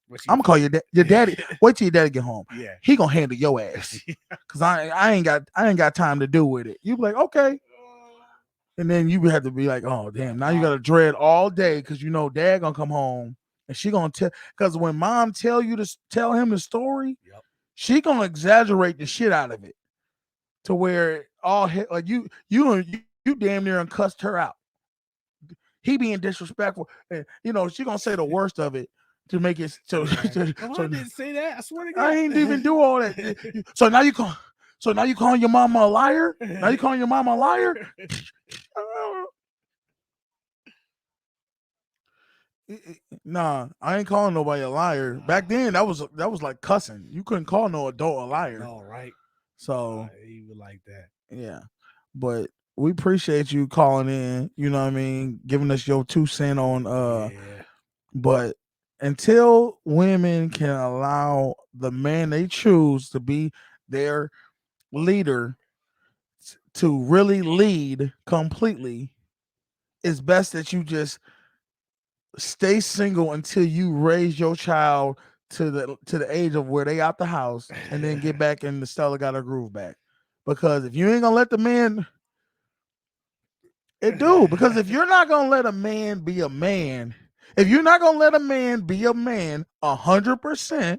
What she I'm gonna call your your daddy. Wait till your daddy get home. Yeah. He gonna handle your ass. Cause I ain't got time to do with it. You be like, okay. And then you have to be like, oh damn, now you gotta dread all day because you know dad gonna come home and she gonna tell, because when mom tell him the story, Yep. she gonna exaggerate the shit out of it to where all hit like you damn near and cussed her out. He being disrespectful, and she gonna say the worst of it to make it so. I didn't say that. I swear to God, I ain't even do all that. So now you calling your mama a liar? Now you calling your mama a liar? Nah, I ain't calling nobody a liar. Back then, that was like cussing. You couldn't call no adult a liar. No, right? So even like that. yeah, but we appreciate you calling in. You know what I mean, giving us your 2 cents on Yeah. But until women can allow the man they choose to be their leader to really lead completely, it's best that you just stay single until you raise your child to the age of where they out the house, and then get back in the Stella got her groove back. Because if you ain't gonna let the man, because if you're not gonna let a man be a man, if you're not gonna let a man be a man 100%,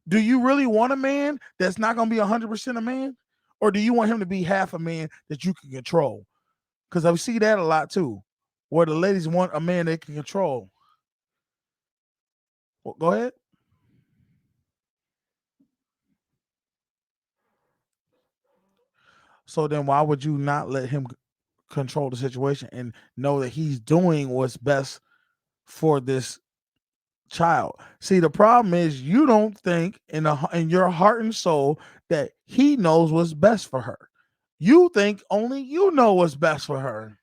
do you really want a man that's not gonna be 100% a man, or do you want him to be half a man that you can control? Because I see that a lot too, where the ladies want a man they can control. Well, go ahead. So then why would you not let him control the situation and know that he's doing what's best for this child? See, the problem is you don't think in your heart and soul that he knows what's best for her. You think only you know what's best for her.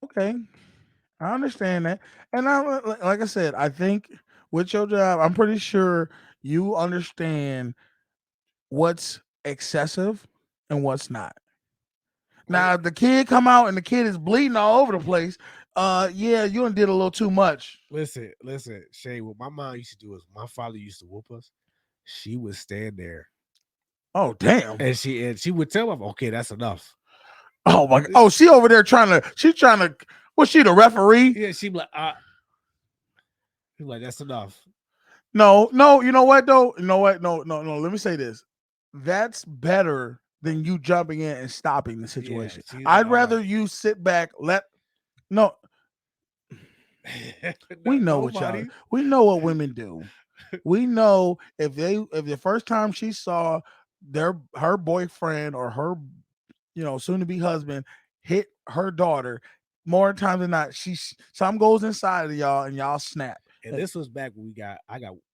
Okay, I understand that. And like I said, I think with your job, I'm pretty sure you understand what's excessive and what's not. Now, if the kid come out and the kid is bleeding all over the place, yeah, you done did a little too much. Listen, Shay. What my mom used to do is my father used to whoop us. She would stand there Oh, damn. and she would tell him, "Okay, that's enough." Oh my! Oh, she over there she's trying to. Was she the referee? Yeah, she'd be like, "That's enough." No. You know what though? You know what? No. Let me say this. That's better than you jumping in and stopping the situation. I'd rather you sit back. No. We know what y'all. We know what women do. We know if the first time she saw her boyfriend or her soon to be husband hit her daughter, more times than not, some goes inside of y'all and y'all snap. And this was back when we got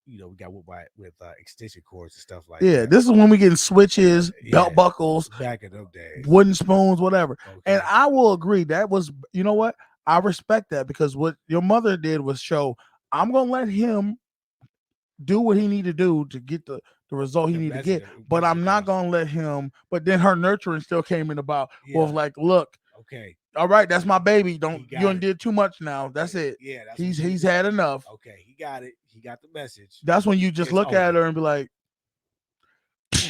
we got whooped with extension cords and stuff like Yeah, that. this is when we getting switches, belt buckles, back in them days, wooden spoons, whatever. Okay. And I will agree that was, you know what? I respect that, because what your mother did was show, I'm gonna let him do what he need to do to get the result he need to get, but I'm not gonna let him. But then her nurturing still came in about, well, like, look, okay, all right, that's my baby. You did too much now. That's it. Yeah, he's had enough. Okay, he got it. He got the message. That's when you just look at her and be like,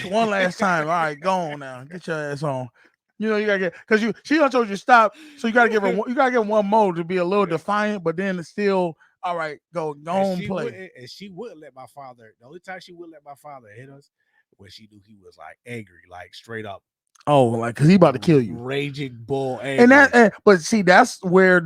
one last time. All right, go on now. Get your ass on. You gotta get, because she done told you to stop, so you gotta give her one more to be a little defiant, but then it's still all right. Go on, play. And she wouldn't let my father. The only time she wouldn't let my father hit us when she knew he was like angry, like straight up. Oh, like, because he about to kill you, raging bull. Angry. But see, that's where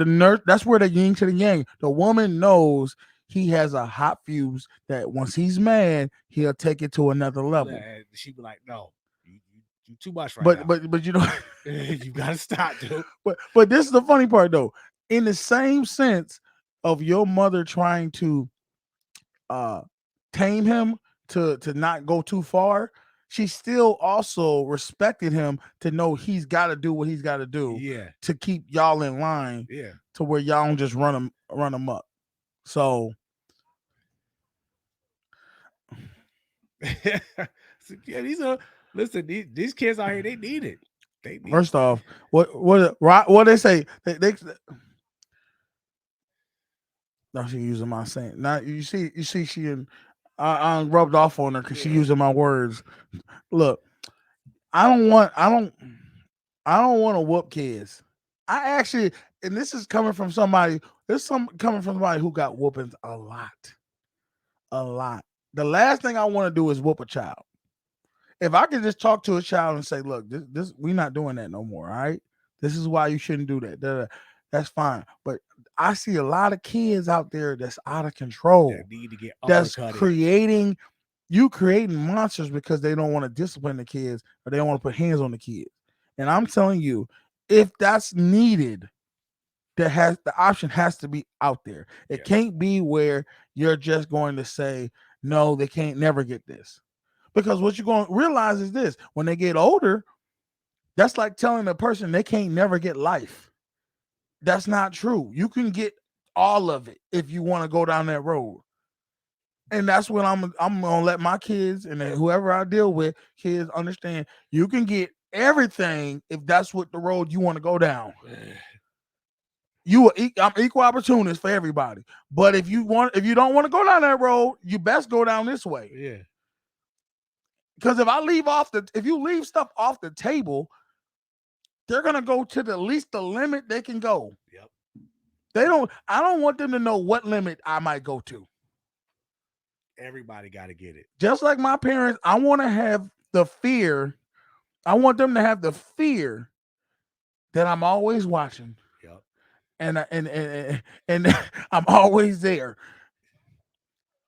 that's where the yin to the yang. The woman knows he has a hot fuse that once he's mad, he'll take it to another level. And she'd be like, "No, you too much right now." But you gotta stop, dude. But this is the funny part though. In the same sense of your mother trying to tame him to not go too far, she still also respected him to know he's got to do what he's got to do to keep y'all in line, to where y'all don't just run him up. So yeah, these kids out here, they need it. They need First off, what they say? They no, she using my saying. Now you see she and I rubbed off on her because she using my words. Look, I don't want to whoop kids. I actually, and this is coming from somebody. Coming from somebody who got whoopings a lot, a lot. The last thing I want to do is whoop a child. If I could just talk to a child and say, "Look, this we're not doing that no more. All right, this is why you shouldn't do that." That's fine. But I see a lot of kids out there that's out of control. that need to get That's uppercutted. creating monsters because they don't want to discipline the kids or they don't want to put hands on the kids. And I'm telling you, if that's needed, the option has to be out there. It can't be where you're just going to say, no, they can't never get this. Because what you're going to realize is this: when they get older, that's like telling a person they can't never get life. That's not true. You can get all of it if you want to go down that road. And that's what I'm gonna let my kids and then whoever I deal with, kids, understand you can get everything if that's what the road you want to go down. I'm equal opportunist for everybody. But if you don't want to go down that road, you best go down this way. Yeah. Because if you leave stuff off the table, they're gonna go to the least the limit they can go. Yep. I don't want them to know what limit I might go to. Everybody got to get it. Just like my parents, I want to have the fear. I want them to have the fear that I'm always watching. Yep. And I'm always there.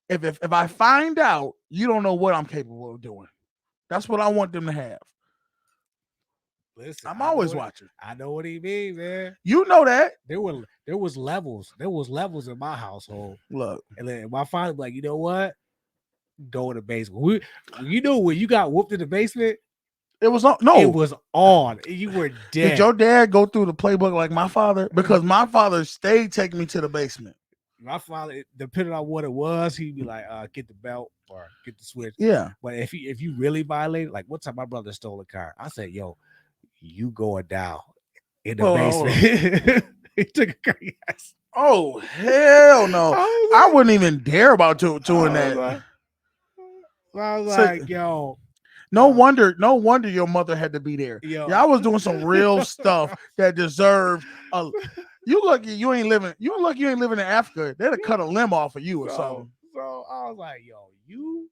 If I find out, you don't know what I'm capable of doing. That's what I want them to have. Listen, I'm always watching. I know what he means, man. You know that. There was levels. There was levels in my household. Look, and then my father was like, you know what? Go in the basement. You know when you got whooped in the basement? It was on. No, it was on. You were dead. Did your dad go through the playbook like my father? Because my father stayed taking me to the basement. My father, depending on what it was, he'd be like, get the belt or get the switch. Yeah. But if you really violated, like one time my brother stole a car, I said, yo, you going down in the basement. He took a car. Yes. Oh, hell no. I wouldn't even dare about doing that. I was like, yo. No wonder your mother had to be there. Yo. Yeah, I was doing some real stuff that deserved a. You lucky you ain't living in Africa. They'd have cut a limb off of you or something. So I was like, yo, you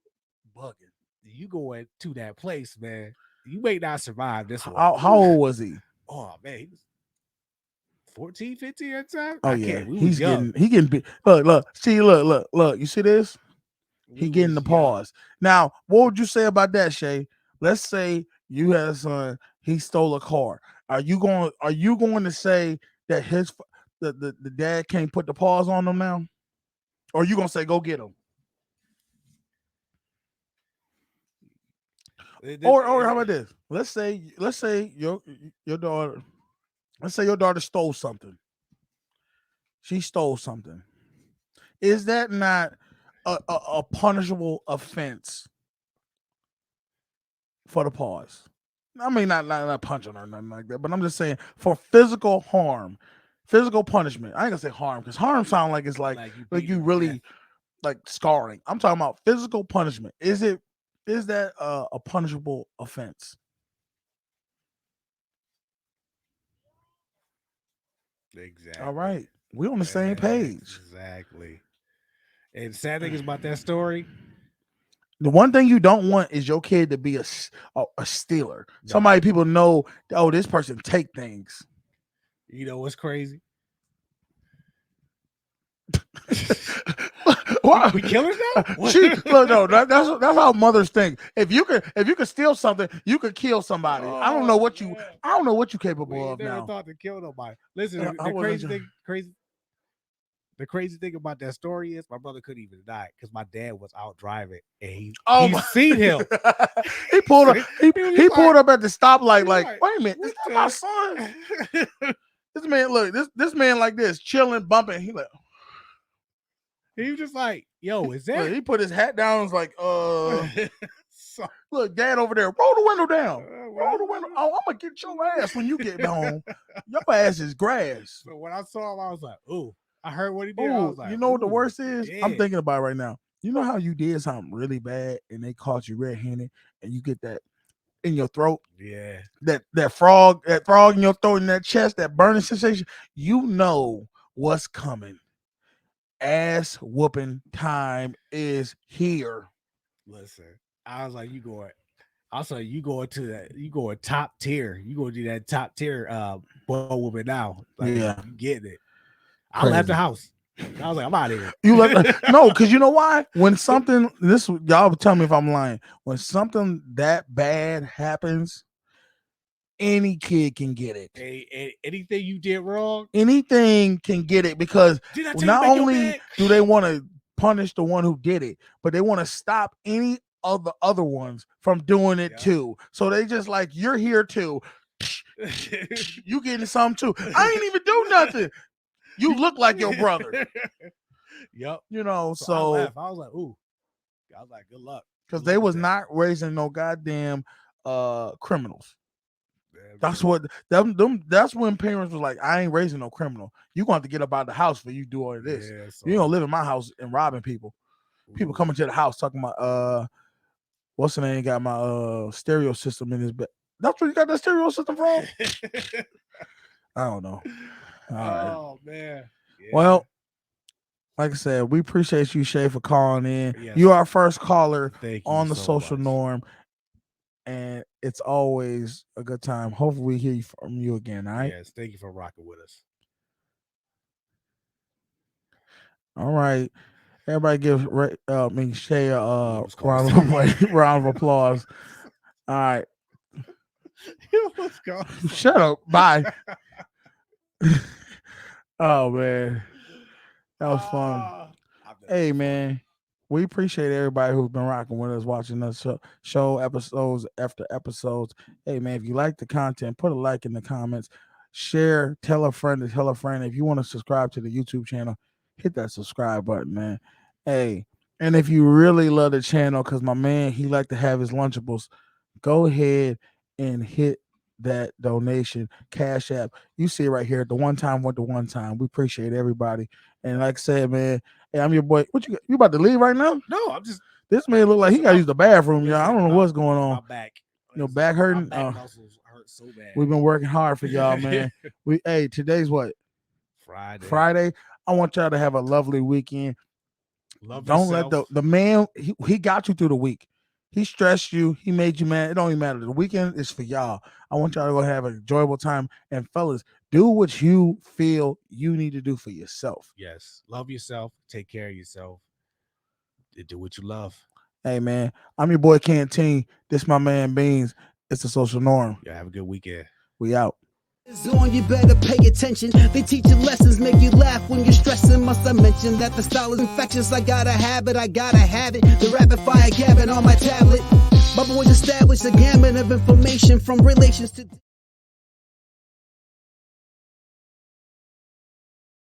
bugging. You going to that place, man. You may not survive this one. How old was he? Oh man, he was 14, 15 at the time. Oh yeah, he getting big. Look. You see this? He getting the pause. Now, what would you say about that, Shay? Let's say you had a son, he stole a car. Are you going to say that the dad can't put the pause on him now? Or are you gonna say go get him? Or how about this? Let's say your daughter. Let's say your daughter stole something. She stole something. Is that not a punishable offense for the pause? I mean, not punching or nothing like that, but I'm just saying for physical harm, physical punishment. I ain't gonna say harm because harm sounds like it's like you really like scarring. I'm talking about physical punishment. Is that a punishable offense? Exactly. All right, we're on the same page. Exactly. And sad thing is about that story. The one thing you don't want is your kid to be a stealer. No. Somebody people know, oh, this person take things. You know what's crazy? What? We killers now? No, that's how mothers think. If you could steal something, you could kill somebody. I don't know what you capable of now. Never thought to kill nobody. Listen, the crazy thing about that story is my brother couldn't even die because my dad was out driving and he seen him. he pulled up. He pulled up at the stoplight. Like, wait a minute, is that my son? This man, look, this man like this, chilling, bumping. He was just like, yo, is that? He put his hat down. And was like, look, dad over there, roll the window down. Roll the window. Oh, I'm gonna get your ass when you get home. Your ass is grass. So when I saw him, I was like, "Ooh!" I heard what he did. I was like, you know what the "Ooh, worst is? I'm yeah." thinking about it right now. You know how you did something really bad and they caught you red-handed and you get that in your throat, Yeah, that frog in your throat, in that chest, that burning sensation. You know what's coming. Ass whooping time is here. listen. I was like, "You going?" Also, you going to that? You going top tier? You going to do that top tier ball whooping now? Like, Yeah. you getting it? I left the Crazy. house. I was like, "I'm out of here." You left no, because you know why? When something y'all tell me if I'm lying. When something that bad happens, any kid can get it. Anything you did wrong, Anything can get it because did I tell you not to make your only bed? do they want to punish the one who did it, but they want to stop any of the other ones from doing it Yeah. too. So they just like, you're here too. You getting some too. I ain't even do nothing. You look like your brother. Yep. You know, So I so left. I was like, "Ooh." I was like, "Good luck." because Good they luck was with that. not raising no goddamn criminals. Man, That's man. what that's when parents was like, I ain't raising no criminal. You gonna have to get up out of the house for you do all of this. Yeah, so, You don't live in my house and robbing people. People ooh. coming to the house talking about what's the name, got my stereo system in his bed. That's where you got that stereo system from? I don't know. All right. Oh man. Yeah. Well, like I said, we appreciate you, Shay, for calling in. Yes. You are our first caller Thank you on the so social much. norm. And it's always a good time. Hopefully we hear from you again. All right. Yes, thank you for rocking with us. All right. Everybody give Shay a was called round of applause. All right. It was called Shut up. Bye. Oh man. That was fun. I bet it Hey was fun. man. We appreciate everybody who's been rocking with us, watching us show episodes after episodes. Hey man, if you like the content, put a like in the comments, share, tell a friend to tell a friend. If you want to subscribe to the YouTube channel, hit that subscribe button, man. Hey, and if you really love the channel, because my man, he like to have his Lunchables, go ahead and hit that donation Cash App. You see it right here. The one time went to one time. We appreciate everybody. And like I said, man, hey, I'm your boy. What you about to leave right now? No, I'm just This man look like he gotta use the bathroom, y'all. I don't know listen, what's going my on. back. Your back hurting? My back muscles hurt so bad. We've been working hard for y'all, man. Today's what? Friday. I want y'all to have a lovely weekend. Don't let the man, he got you through the week. He stressed you. He made you mad. It don't even matter. The weekend is for y'all. I want y'all to go have an enjoyable time. And fellas, do what you feel you need to do for yourself. Yes. Love yourself. Take care of yourself. Do what you love. Hey, man, I'm your boy Canteen. This my man Beans. It's the Social Norm. Yeah, have a good weekend. We out. On, you better pay attention. They teach you lessons, make you laugh when you're stressing. Must I mention that the style is infectious? I gotta have it, The rapid fire gabbing on my tablet. My boys established a gamut of information from relations to